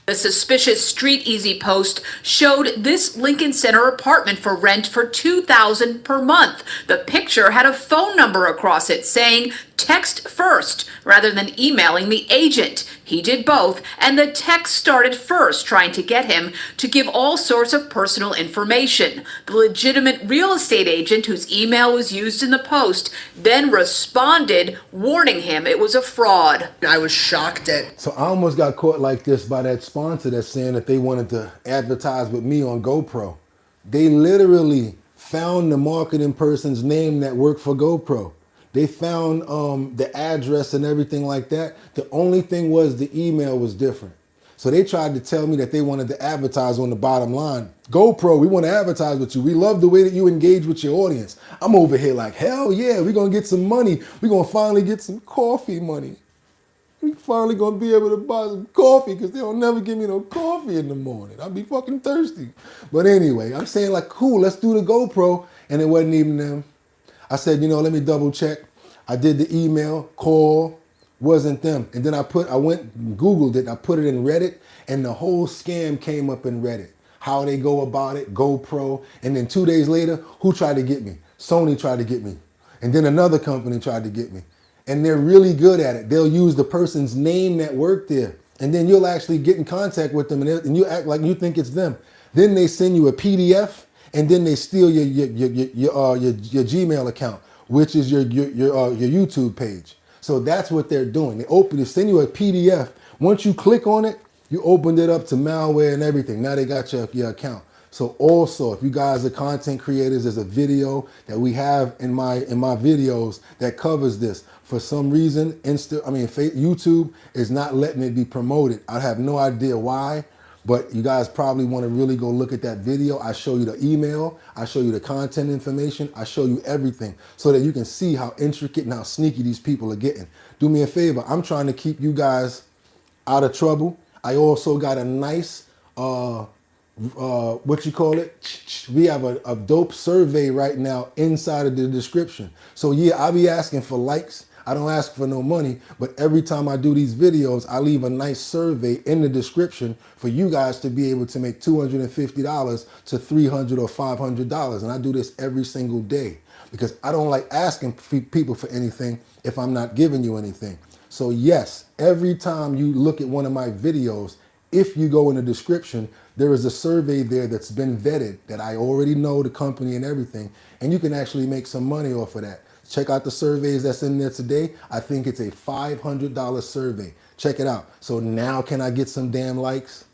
The suspicious StreetEasy post showed this Lincoln Center apartment for rent for $2,000 per month. The picture had a phone number across it saying text first rather than emailing the agent. He did both, and the text started first, trying to get him to give all sorts of personal information. The legitimate real estate agent whose email was used in the post then responded, warning him it was a fraud. I was shocked at... So I almost got caught like this by that sponsor that's saying that they wanted to advertise with me on GoPro. They literally found the marketing person's name that worked for GoPro. They found the address and everything like that. The only thing was the email was different. So they tried to tell me that they wanted to advertise on the bottom line. GoPro, we want to advertise with you. We love the way that you engage with your audience. I'm over here like, hell yeah, we're going to get some money. We're going to finally get some coffee money. We're finally going to be able to buy some coffee because they don't never give me no coffee in the morning. I'll be fucking thirsty. But anyway, I'm saying like, cool, let's do the GoPro. And it wasn't even them. I said, let me double check. I did the email, call, wasn't them. And then I went and Googled it, I put it in Reddit, and the whole scam came up in Reddit. How they go about it, GoPro. And then 2 days later, who tried to get me? Sony tried to get me. And then another company tried to get me. And they're really good at it. They'll use the person's name that worked there. And then you'll actually get in contact with them and you act like you think it's them. Then they send you a PDF. And then they steal your Gmail account, which is your YouTube page. So that's what they're doing. They send you a PDF. Once you click on it, you opened it up to malware and everything. Now they got your account. So also, if you guys are content creators, there's a video that we have in my videos that covers this. For some reason, YouTube is not letting it be promoted. I have no idea why. But you guys probably want to really go look at that video. I show you the email. I show you the content information. I show you everything so that you can see how intricate and how sneaky these people are getting. Do me a favor. I'm trying to keep you guys out of trouble. I also got a nice what you call it? We have a dope survey right now inside of the description. So yeah, I'll be asking for likes. I don't ask for no money, but every time I do these videos, I leave a nice survey in the description for you guys to be able to make $250 to $300 or $500. And I do this every single day because I don't like asking people for anything if I'm not giving you anything. So yes, every time you look at one of my videos, if you go in the description, there is a survey there that's been vetted that I already know the company and everything, and you can actually make some money off of that. Check out the surveys that's in there today. I think it's a $500 survey. Check it out. So now can I get some damn likes?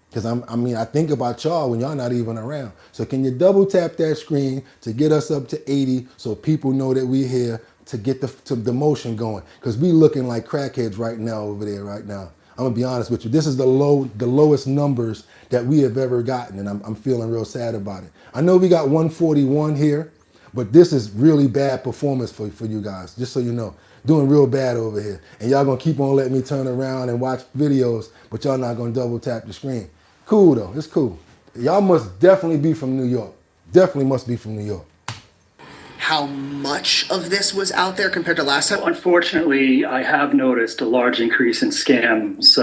Because I think about y'all when y'all not even around. So can you double tap that screen to get us up to 80 so people know that we're here to get the motion going? Because we looking like crackheads right now over there right now. I'm gonna be honest with you. This is the lowest numbers that we have ever gotten, and I'm feeling real sad about it. I know we got 141 here, but this is really bad performance for you guys, just so you know. Doing real bad over here. And y'all gonna keep on letting me turn around and watch videos, but y'all not gonna double tap the screen. Cool though, it's cool. Y'all must definitely be from New York. Definitely must be from New York. How much of this was out there compared to last time? Unfortunately, I have noticed a large increase in scams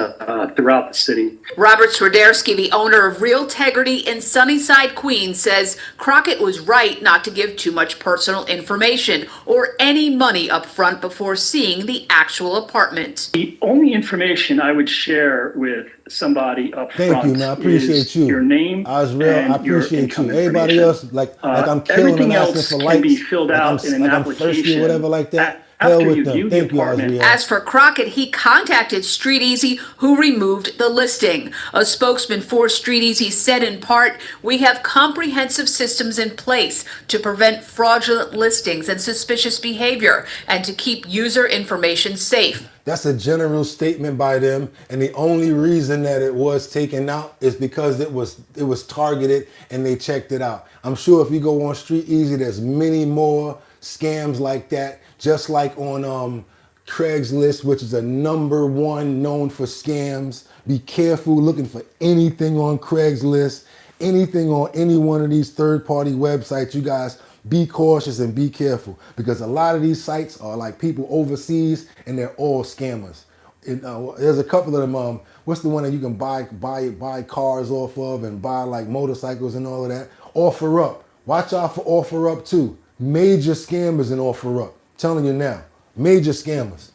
throughout the city. Robert Swiderski, the owner of Real Tegrity in Sunnyside, Queens, says Crockett was right not to give too much personal information or any money up front before seeing the actual apartment. The only information I would share with somebody up front Thank you, man. I appreciate is you. your name. I appreciate you. Everybody else, like I'm killing them asking for likes. Everything else can be filled out in an I'm application. thirsty or whatever like that. After Hell with you them. view the Thank you, apartment. Azriel. As for Crockett, he contacted StreetEasy, who removed the listing. A spokesman for StreetEasy said in part, "We have comprehensive systems in place to prevent fraudulent listings and suspicious behavior and to keep user information safe." That's a general statement by them, and the only reason that it was taken out is because it was targeted and they checked it out. I'm sure if you go on StreetEasy, there's many more scams like that, just like on Craigslist, which is a #1 known for scams. Be careful looking for anything on Craigslist, anything on any one of these third-party websites. You guys be cautious and be careful, because a lot of these sites are like people overseas and they're all scammers. There's a couple of them. What's the one that you can buy cars off of and buy like motorcycles and all of that? OfferUp. Watch out for OfferUp too. Major scammers in OfferUp. Telling you now, major scammers.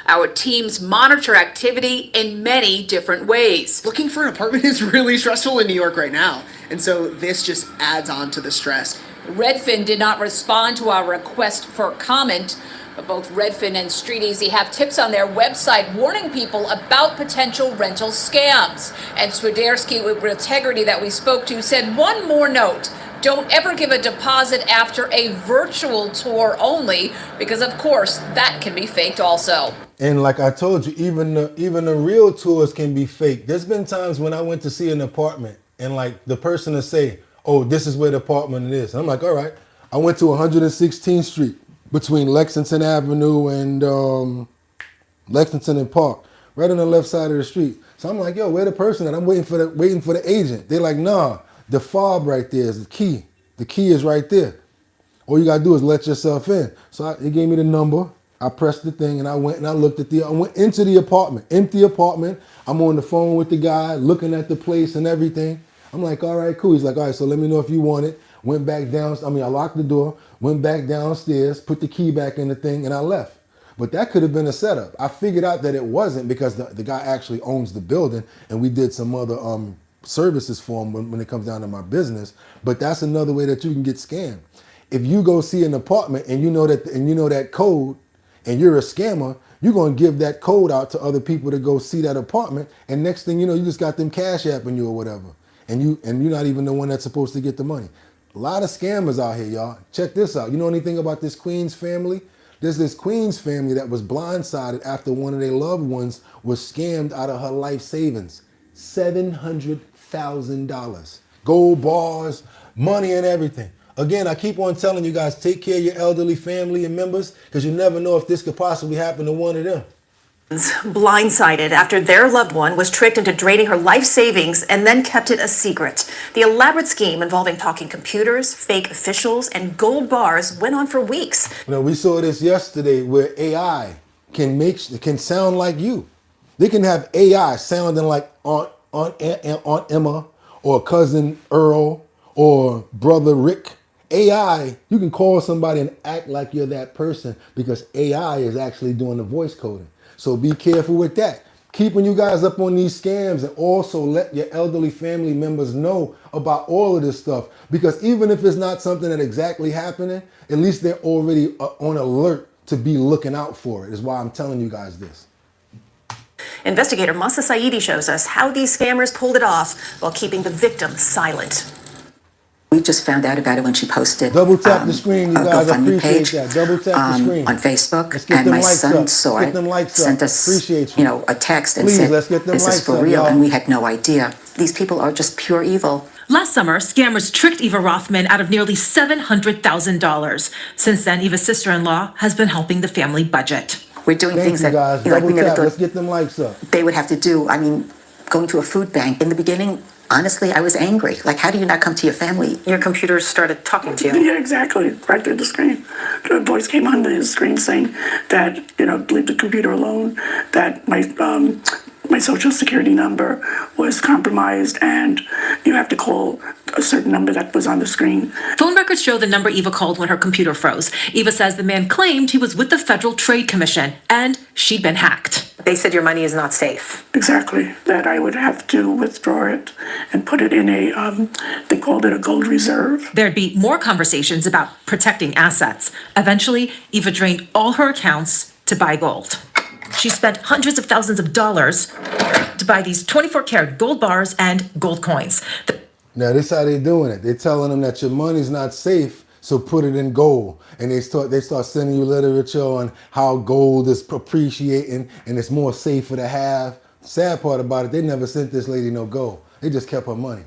Our teams monitor activity in many different ways. Looking for an apartment is really stressful in New York right now. And so this just adds on to the stress. Redfin did not respond to our request for comment, but both Redfin and StreetEasy have tips on their website warning people about potential rental scams. And Swiderski with Integrity that we spoke to said one more note: don't ever give a deposit after a virtual tour only, because of course that can be faked also. And like I told you, even the real tours can be fake. There's been times when I went to see an apartment and like the person will say, "Oh, this is where the apartment is." I'm like, all right. I went to 116th Street between Lexington Avenue and Lexington and Park, right on the left side of the street. So I'm like, yo, where the person at? I'm waiting for the agent. They're like, nah, the fob right there is the key. The key is right there. All you gotta do is let yourself in. So they gave me the number. I pressed the thing and I went and I went into the apartment, empty apartment. I'm on the phone with the guy, looking at the place and everything. I'm like, all right, cool. He's like, all right, so let me know if you want it. Went back down. I locked the door, went back downstairs, put the key back in the thing, and I left. But that could have been a setup. I figured out that it wasn't, because the guy actually owns the building, and we did some other services for him when it comes down to my business. But that's another way that you can get scammed. If you go see an apartment and you know that code, and you're a scammer, you're gonna give that code out to other people to go see that apartment, and next thing you know, you just got them cash apping you or whatever. And you're not even the one that's supposed to get the money. A lot of scammers out here, y'all. Check this out. You know anything about this Queens family? There's this Queens family that was blindsided after one of their loved ones was scammed out of her life savings. $700,000. Gold bars, money and everything. Again, I keep on telling you guys, take care of your elderly family and members, because you never know if this could possibly happen to one of them. blindsided after their loved one was tricked into draining her life savings and then kept it a secret. The elaborate scheme involving talking computers, fake officials, and gold bars went on for weeks. You know, we saw this yesterday where AI can sound like you. They can have AI sounding like Aunt Emma or Cousin Earl or Brother Rick. AI, you can call somebody and act like you're that person because AI is actually doing the voice coding. So be careful with that. Keeping you guys up on these scams, and also let your elderly family members know about all of this stuff. Because even if it's not something that exactly happening, at least they're already on alert to be looking out for it, is why I'm telling you guys this. Investigator Masa Saidi shows us how these scammers pulled it off while keeping the victim silent. We just found out about it when she posted Double tap the screen, you guys. I GoFundMe appreciate page that. Double tap the screen. on Facebook, Let's get and them my likes son up. saw Get it, them likes sent up. us, Appreciate you know, a text and Please, said, let's get them "This is likes for up, real," y'all. and we had no idea. These people are just pure evil. Last summer, scammers tricked Eva Rothman out of nearly $700,000. Since then, Eva's sister-in-law has been helping the family budget. We're doing Thank things you that guys. you know, like we Double never tap. thought Let's get them likes up. they would have to do. I mean, going to a food bank in the beginning. Honestly, I was angry. Like, how do you not come to your family? Your computer started talking to you. Yeah, exactly. Right through the screen. The voice came on the screen saying that, you know, leave the computer alone, that my social security number was compromised, and you have to call a certain number that was on the screen. Phone records show the number Eva called when her computer froze. Eva says the man claimed he was with the Federal Trade Commission and she'd been hacked. They said your money is not safe. Exactly. That I would have to withdraw it and put it in a, they called it a gold reserve. There'd be more conversations about protecting assets. Eventually, Eva drained all her accounts to buy gold. She spent hundreds of thousands of dollars to buy these 24-karat gold bars and gold coins. Now, this is how they're doing it. They're telling them that your money's not safe, so put it in gold. And they start sending you literature on how gold is appreciating and it's more safer to have. Sad part about it, they never sent this lady no gold. They just kept her money.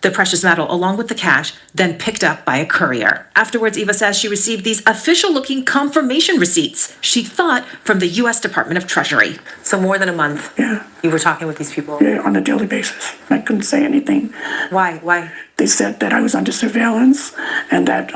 The precious metal, along with the cash, then picked up by a courier. Afterwards, Eva says she received these official-looking confirmation receipts she thought from the U.S. Department of Treasury. So more than a month. Yeah. You were talking with these people. Yeah, on a daily basis. I couldn't say anything. Why? Why? They said that I was under surveillance and that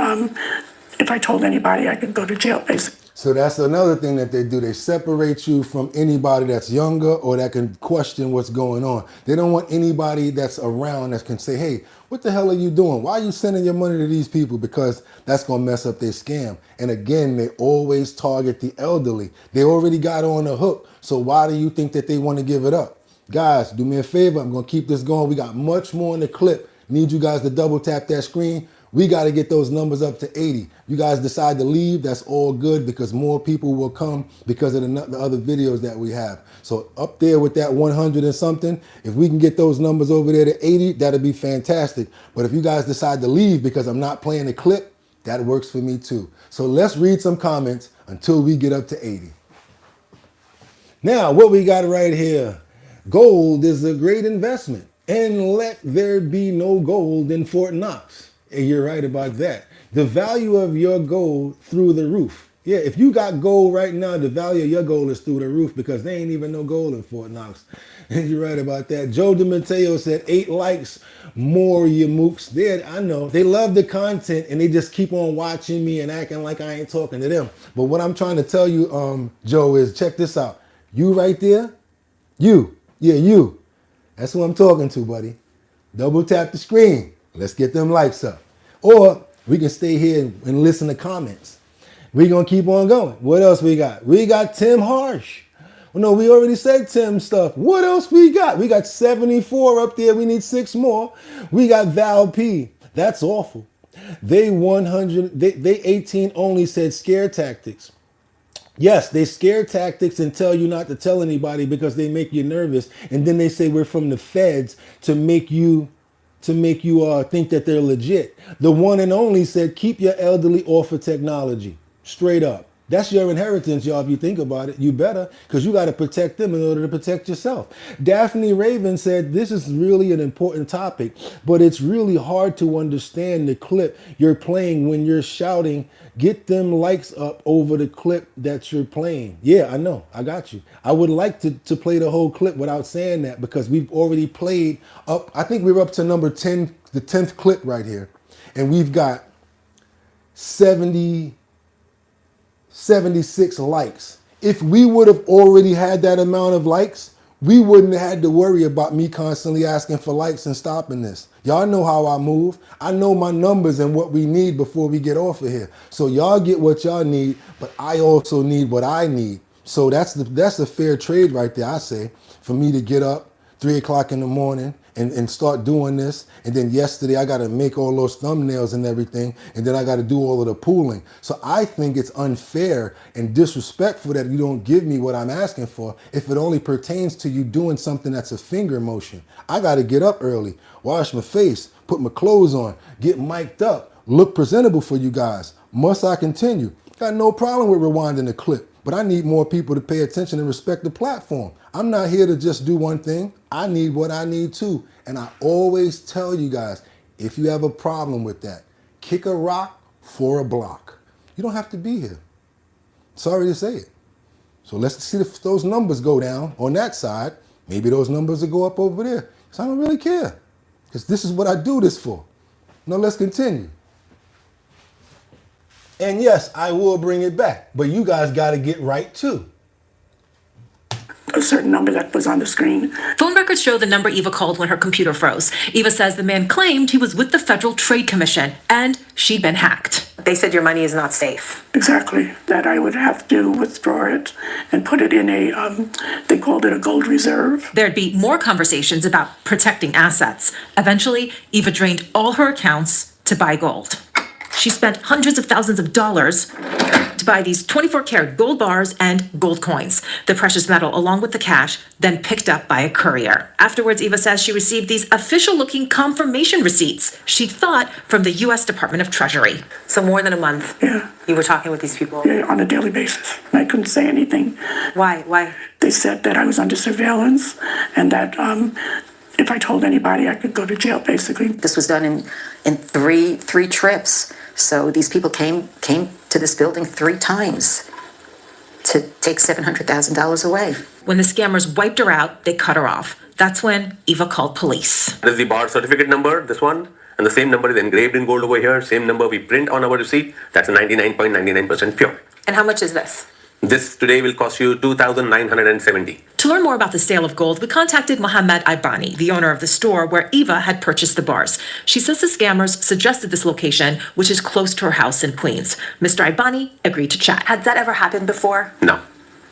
if I told anybody, I could go to jail, basically. So that's another thing that they do. They separate you from anybody that's younger or that can question what's going on. They don't want anybody that's around that can say, hey, what the hell are you doing? Why are you sending your money to these people? Because that's going to mess up their scam. And again, they always target the elderly. They already got on the hook. So why do you think that they want to give it up? Guys, do me a favor. I'm going to keep this going. We got much more in the clip. Need you guys to double tap that screen. We got to get those numbers up to 80. You guys decide to leave, that's all good because more people will come because of the other videos that we have. So up there with that 100 and something, if we can get those numbers over there to 80, that'll be fantastic. But if you guys decide to leave because I'm not playing the clip, that works for me too. So let's read some comments until we get up to 80. Now, what we got right here. Gold is a great investment. And let there be no gold in Fort Knox. And you're right about that. The value of your gold through the roof. Yeah, if you got gold right now, the value of your gold is through the roof because there ain't even no gold in Fort Knox. And you're right about that. Joe DeMatteo said 8 likes, more you mooks. There, I know. They love the content and they just keep on watching me and acting like I ain't talking to them. But what I'm trying to tell you, Joe, is check this out. You right there, you. Yeah, you. That's who I'm talking to, buddy. Double tap the screen. Let's get them likes up. Or we can stay here and listen to comments. We're going to keep on going. What else we got? We got Tim Harsh. Well, no, we already said Tim stuff. What else we got? We got 74 up there. We need 6 more. We got Val P. That's awful. They 18 only said scare tactics. Yes, they scare tactics and tell you not to tell anybody because they make you nervous. And then they say we're from the feds to make you think that they're legit. The one and only said keep your elderly off of technology. Straight up. That's your inheritance, y'all. If you think about it, you better, because you got to protect them in order to protect yourself. Daphne Raven said this is really an important topic, but it's really hard to understand the clip you're playing when you're shouting, get them likes up over the clip that you're playing. Yeah, I know. I got you. I would like to play the whole clip without saying that, because we've already played up. I think we're up to number 10, the 10th clip right here. And we've got 76 likes. If we would have already had that amount of likes, we wouldn't have had to worry about me constantly asking for likes and stopping this. Y'all know how I move. I know my numbers and what we need before we get off of here. So y'all get what y'all need, but I also need what I need. So that's a fair trade right there, I say, for me to get up 3 o'clock in the morning and start doing this. And then yesterday I got to make all those thumbnails and everything. And then I got to do all of the pooling. So I think it's unfair and disrespectful that you don't give me what I'm asking for if it only pertains to you doing something that's a finger motion. I got to get up early, wash my face, put my clothes on, get mic'd up, look presentable for you guys. Must I continue? Got no problem with rewinding the clip, but I need more people to pay attention and respect the platform. I'm not here to just do one thing. I need what I need too. And I always tell you guys, if you have a problem with that, kick a rock for a block. You don't have to be here. Sorry to say it. So let's see if those numbers go down on that side. Maybe those numbers will go up over there. Because I don't really care. Because this is what I do this for. Now let's continue. And yes, I will bring it back. But you guys got to get right too. A certain number that was on the screen. Phone records show the number Eva called when her computer froze. Eva says the man claimed he was with the Federal Trade Commission and she'd been hacked. They said your money is not safe. Exactly. That I would have to withdraw it and put it in a, they called it a gold reserve. There'd be more conversations about protecting assets. Eventually, Eva drained all her accounts to buy gold. She spent hundreds of thousands of dollars to buy these 24-karat gold bars and gold coins. The precious metal, along with the cash, then picked up by a courier. Afterwards, Eva says she received these official-looking confirmation receipts she thought from the U.S. Department of Treasury. So more than a month. Yeah. You were talking with these people? Yeah, on a daily basis. I couldn't say anything. Why? They said that I was under surveillance and that if I told anybody, I could go to jail, basically. This was done in three trips. So these people came to this building 3 times to take $700,000 away. When the scammers wiped her out, they cut her off. That's when Eva called police. This is the bar certificate number, this one, and the same number is engraved in gold over here, same number we print on our receipt. That's 99.99% pure. And how much is this? This today will cost you $2,970. To learn more about the sale of gold, we contacted Mohammed Ibani, the owner of the store where Eva had purchased the bars. She says the scammers suggested this location, which is close to her house in Queens. Mr. Ibani agreed to chat. Had that ever happened before? No.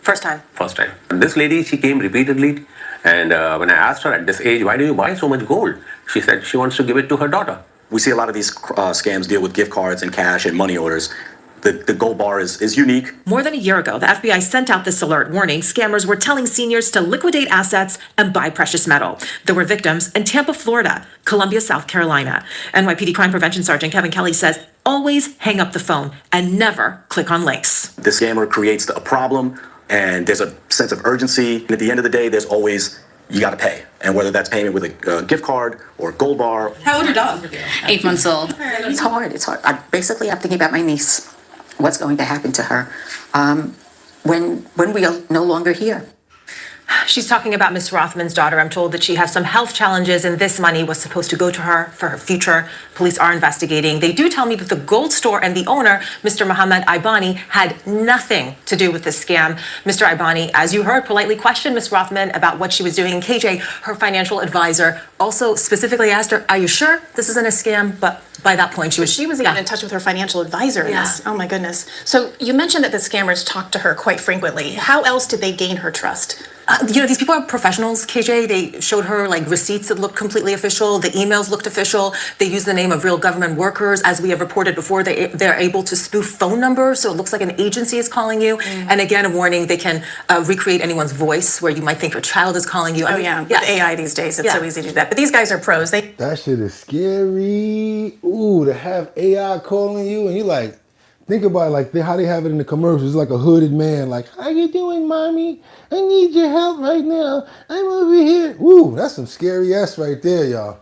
First time? First time. This lady, she came repeatedly, and when I asked her at this age, why do you buy so much gold? She said she wants to give it to her daughter. We see a lot of these scams deal with gift cards and cash and money orders. The gold bar is unique. More than a year ago, the FBI sent out this alert warning scammers were telling seniors to liquidate assets and buy precious metal. There were victims in Tampa, Florida, Columbia, South Carolina. NYPD Crime Prevention Sergeant Kevin Kelly says always hang up the phone and never click on links. The scammer creates a problem and there's a sense of urgency. And at the end of the day, there's always, you got to pay. And whether that's payment with a gift card or a gold bar. How old are your dog? 8 months old. It's hard. I'm thinking about my niece. What's going to happen to her when we are no longer here? She's talking about Miss Rothman's daughter. I'm told that she has some health challenges and this money was supposed to go to her for her future. Police are investigating. They do tell me that the gold store and the owner, Mr. Mohammed Ibani, had nothing to do with this scam. Mr. Ibani, as you heard, politely questioned Miss Rothman about what she was doing. And KJ, her financial advisor, also specifically asked her, are you sure this isn't a scam? But by that point, she was even in touch with her financial advisor. Yeah. Oh my goodness. So you mentioned that the scammers talked to her quite frequently. How else did they gain her trust? These people are professionals, KJ. They showed her like receipts that looked completely official. The emails looked official. They used the name of real government workers. As we have reported before, they're able to spoof phone numbers. So it looks like an agency is calling you. And again, a warning, they can recreate anyone's voice where you might think your child is calling you. With AI these days, it's so easy to do that. But these guys are pros. That shit is scary. Ooh, to have AI calling you and you like, Think about it, like how they have it in the commercials. It's like a hooded man, like, how you doing, mommy? I need your help right now. I'm over here. Ooh, that's some scary ass right there, y'all.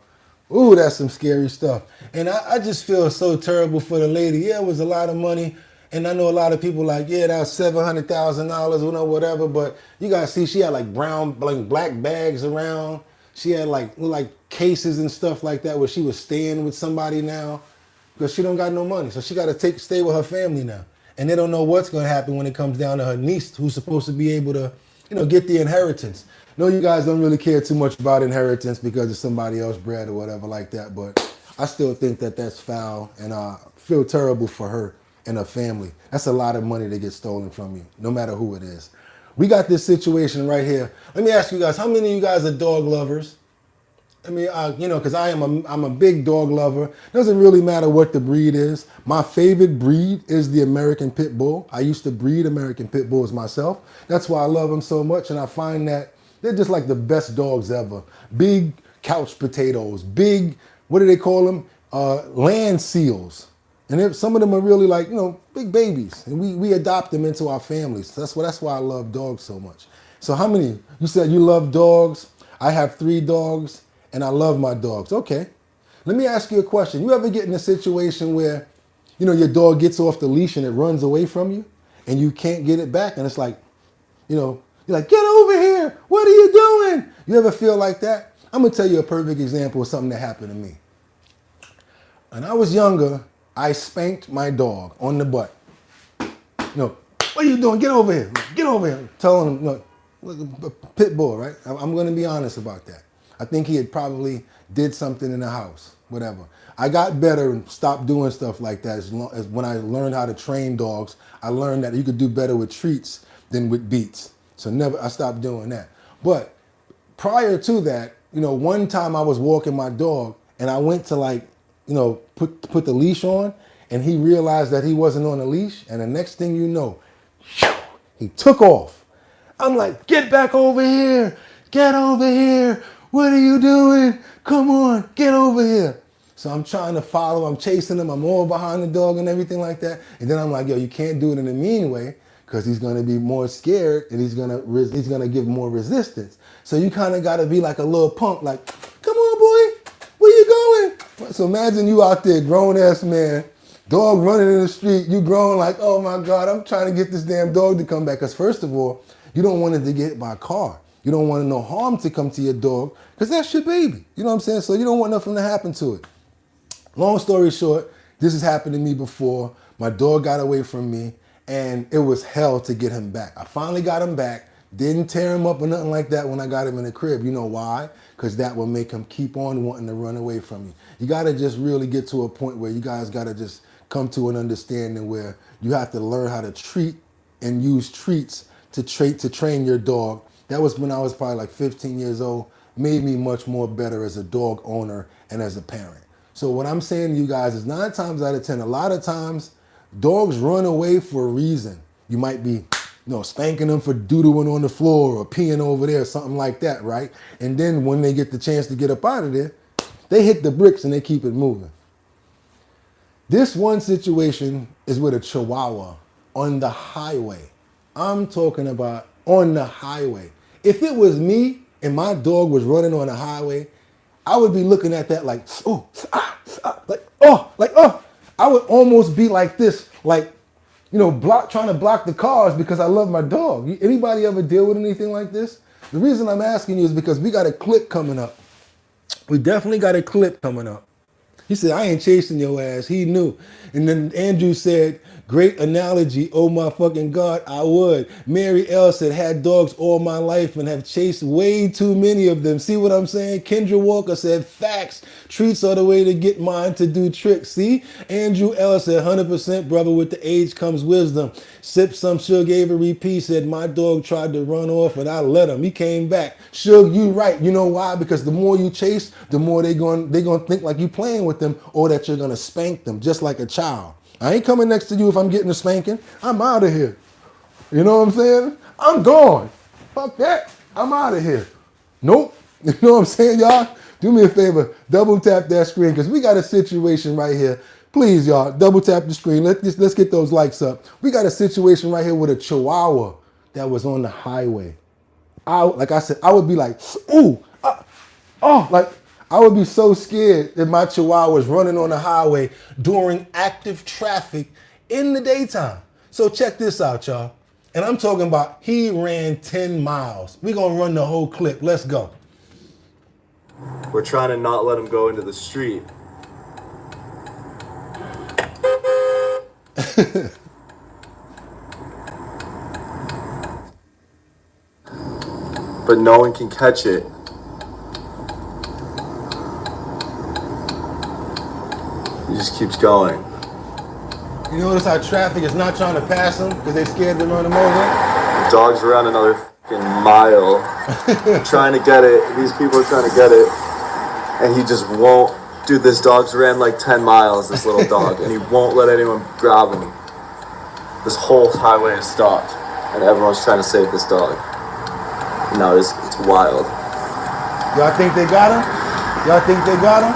Ooh, that's some scary stuff. And I just feel so terrible for the lady. Yeah, it was a lot of money. And I know a lot of people like, yeah, that was $700,000, you know, whatever. But you gotta see, she had like black bags around. She had like cases and stuff like that where she was staying with somebody now because she don't got no money. So she got to stay with her family now. And they don't know what's going to happen when it comes down to her niece who's supposed to be able to, you know, get the inheritance. No, you guys don't really care too much about inheritance because it's somebody else's bread or whatever like that. But I still think that that's foul, and I feel terrible for her and her family. That's a lot of money to get stolen from you, no matter who it is. We got this situation right here. Let me ask you guys, how many of you guys are dog lovers? I mean, you know, because I'm a big dog lover. Doesn't really matter what the breed is. My favorite breed is the American Pit Bull. I used to breed American Pit Bulls myself. That's why I love them so much, and I find that they're just like the best dogs ever. Big couch potatoes, big, what do they call them? Land seals. And some of them are really like, you know, big babies. And we adopt them into our families. That's why I love dogs so much. So how many? You said you love dogs. I have 3 dogs. And I love my dogs. Okay. Let me ask you a question. You ever get in a situation where, you know, your dog gets off the leash and it runs away from you and you can't get it back? And it's like, you know, you're like, get over here. What are you doing? You ever feel like that? I'm going to tell you a perfect example of something that happened to me. When I was younger, I spanked my dog on the butt. You know, what are you doing? Get over here. Get over here. Telling him, look, a pit bull, right? I'm going to be honest about that. I think he had probably did something in the house, whatever. I got better and stopped doing stuff like that. As when I learned how to train dogs, I learned that you could do better with treats than with beats. So I stopped doing that. But prior to that, you know, one time I was walking my dog and I went to like, you know, put the leash on, and he realized that he wasn't on the leash. And the next thing you know, he took off. I'm like, get back over here. Get over here. What are you doing? Come on, get over here. So I'm trying to follow, I'm chasing him, I'm all behind the dog and everything like that. And then I'm like, yo, you can't do it in a mean way because he's gonna be more scared and he's gonna give more resistance. So you kind of gotta be like a little punk, like, come on, boy, where you going? So imagine you out there, grown ass man, dog running in the street, you grown like, oh my God, I'm trying to get this damn dog to come back. Because first of all, you don't want it to get hit by a car. You don't want no harm to come to your dog because that's your baby. You know what I'm saying? So you don't want nothing to happen to it. Long story short, this has happened to me before. My dog got away from me and it was hell to get him back. I finally got him back. Didn't tear him up or nothing like that when I got him in the crib. You know why? Because that will make him keep on wanting to run away from you. You got to just really get to a point where you guys got to just come to an understanding where you have to learn how to treat and use treats to train your dog. That was when I was probably like 15 years old, made me much more better as a dog owner and as a parent. So what I'm saying to you guys is 9 times out of 10, a lot of times dogs run away for a reason. You might be, you know, spanking them for doodling on the floor or peeing over there, something like that, right? And then when they get the chance to get up out of there, they hit the bricks and they keep it moving. This one situation is with a Chihuahua on the highway. I'm talking about on the highway. If it was me and my dog was running on the highway, I would be looking at that like, I would almost be like this, like, you know, trying to block the cars because I love my dog. Anybody ever deal with anything like this? The reason I'm asking you is because we got a clip coming up. We definitely got a clip coming up. He said, I ain't chasing your ass. He knew. And then Andrew said, great analogy. Oh my fucking God, I would. Mary L said, had dogs all my life and have chased way too many of them. See what I'm saying? Kendra Walker said, facts. Treats are the way to get mine to do tricks. See? Andrew L said, 100% brother, with the age comes wisdom. Sip some Suge Avery P said, my dog tried to run off and I let him. He came back. Suge, you right. You know why? Because the more you chase, the more they gonna think like you playing with them or that you're gonna spank them just like a child. I ain't coming next to you if I'm getting a spanking. I'm out of here. You know what I'm saying? I'm gone. Fuck that. I'm out of here. Nope. You know what I'm saying, y'all? Do me a favor. Double tap that screen because we got a situation right here. Please, y'all, double tap the screen. Let's get those likes up. We got a situation right here with a chihuahua that was on the highway. Like I said, I would be like, ooh, like I would be so scared that my chihuahua was running on the highway during active traffic in the daytime. So check this out, y'all. And I'm talking about he ran 10 miles. We're going to run the whole clip. Let's go. We're trying to not let him go into the street. But no one can catch it. He just keeps going. You notice how traffic is not trying to pass him because they're scared to run him over? The dog's around another fucking mile trying to get it. These people are trying to get it. And he just won't. Dude, this dog's ran like 10 miles, this little dog, and he won't let anyone grab him. This whole highway is stopped, and everyone's trying to save this dog. No, it's wild. Y'all think they got him? Y'all think they got him?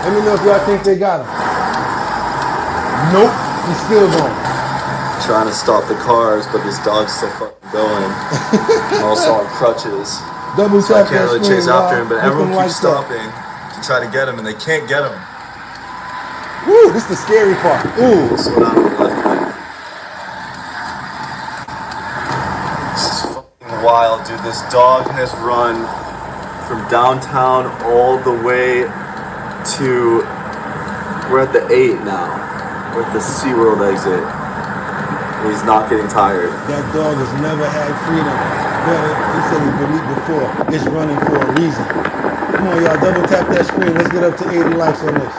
Let me know if y'all think they got him. Nope, he's still going. Trying to stop the cars, but this dog's still fucking going. Also on crutches. Double so I tap can't that really screen, chase after him, but y'all. everyone Make keeps them like stopping to try to get him, and they can't get him. Woo, this is the scary part. Ooh. Slow down on the left lane. This is fucking wild, dude. This dog has run from downtown all the way to, we're at the 8 now. We're at the SeaWorld exit. And he's not getting tired. That dog has never had freedom. He said he's been eaten before. It's running for a reason. Come on, y'all, double tap that screen. Let's get up to 80 likes on this.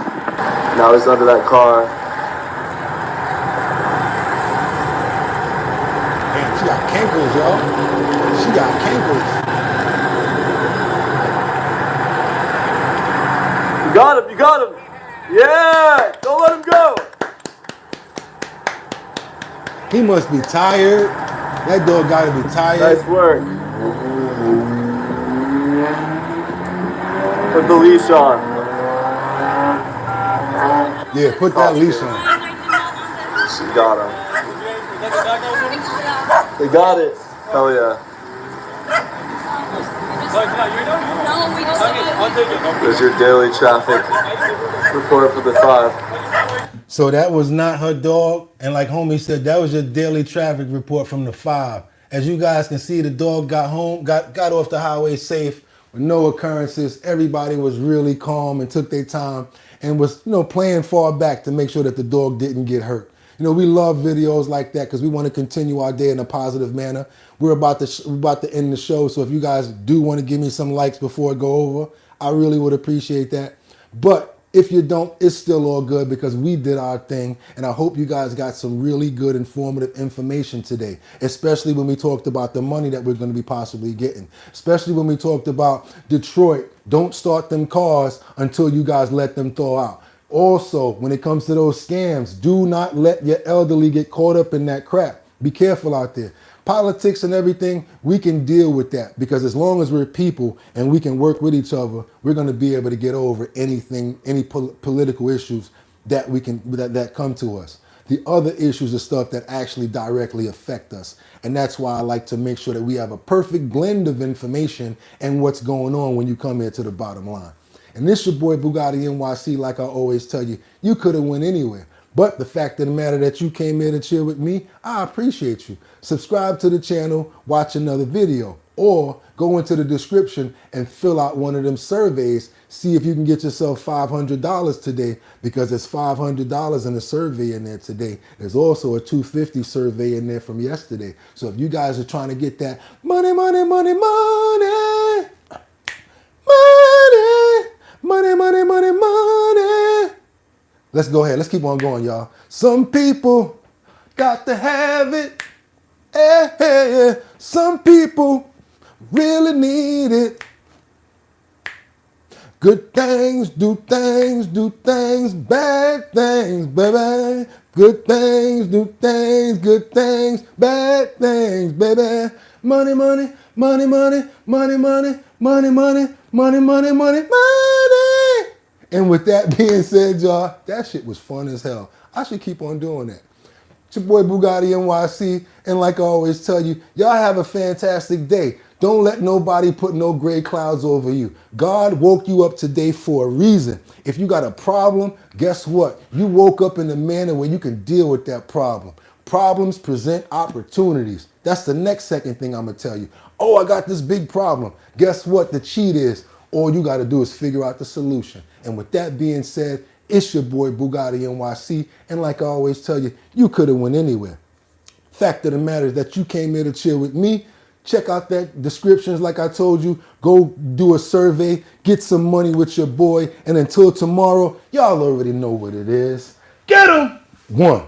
Now he's under that car. Damn, she got cankles, y'all. She got cankles. You got him, you got him. Yeah, don't let him go. He must be tired. That dog gotta be tired. Nice work. Put the leash on. Yeah, put that leash on. She got him. They got it. Hell yeah. There's your daily traffic report for the 5. So that was not her dog. And like homie said, that was your daily traffic report from the 5. As you guys can see, the dog got home, got off the highway safe with no occurrences. Everybody was really calm and took their time and was, playing far back to make sure that the dog didn't get hurt. We love videos like that because we want to continue our day in a positive manner. We're about to end the show. So if you guys do want to give me some likes before it go over, I really would appreciate that. But if you don't, it's still all good because we did our thing. And I hope you guys got some really good informative information today, especially when we talked about the money that we're going to be possibly getting, especially when we talked about Detroit. Don't start them cars until you guys let them thaw out. Also, when it comes to those scams, do not let your elderly get caught up in that crap. Be careful out there. Politics and everything, we can deal with that because as long as we're people and we can work with each other, we're going to be able to get over anything, any political issues that that come to us. The other issues are stuff that actually directly affect us. And that's why I like to make sure that we have a perfect blend of information and what's going on when you come here to the bottom line. And this your boy BOOGOTTINYC, like I always tell you, you could have went anywhere. But the fact of the matter that you came here to chill with me, I appreciate you. Subscribe to the channel, watch another video, or go into the description and fill out one of them surveys. See if you can get yourself $500 today because there's $500 in a survey in there today. There's also a $250 survey in there from yesterday. So if you guys are trying to get that money, money, money, money, money, money, money, money, money. Let's go ahead. Let's keep on going, y'all. Some people got to have it. Yeah. Some people really need it. Good things, do things, bad things, baby. Good things, do things, good things, bad things, baby. Money, money, money, money, money, money, money, money, money, money, money, money. And with that being said, y'all, that shit was fun as hell. I should keep on doing that. It's your boy Bugatti NYC, and like I always tell you, y'all have a fantastic day. Don't let nobody put no gray clouds over you. God woke you up today for a reason. If you got a problem, guess what? You woke up in a manner where you can deal with that problem. Problems present opportunities. That's the next second thing I'm gonna tell you. Oh, I got this big problem. Guess what the cheat is? All you gotta do is figure out the solution. And with that being said, it's your boy Bugatti NYC, and like I always tell you, you could have went anywhere. Fact of the matter is that you came here to chill with me. Check out that descriptions like I told you. Go do a survey, get some money with your boy, and until tomorrow, y'all already know what it is. Get 'em! 1.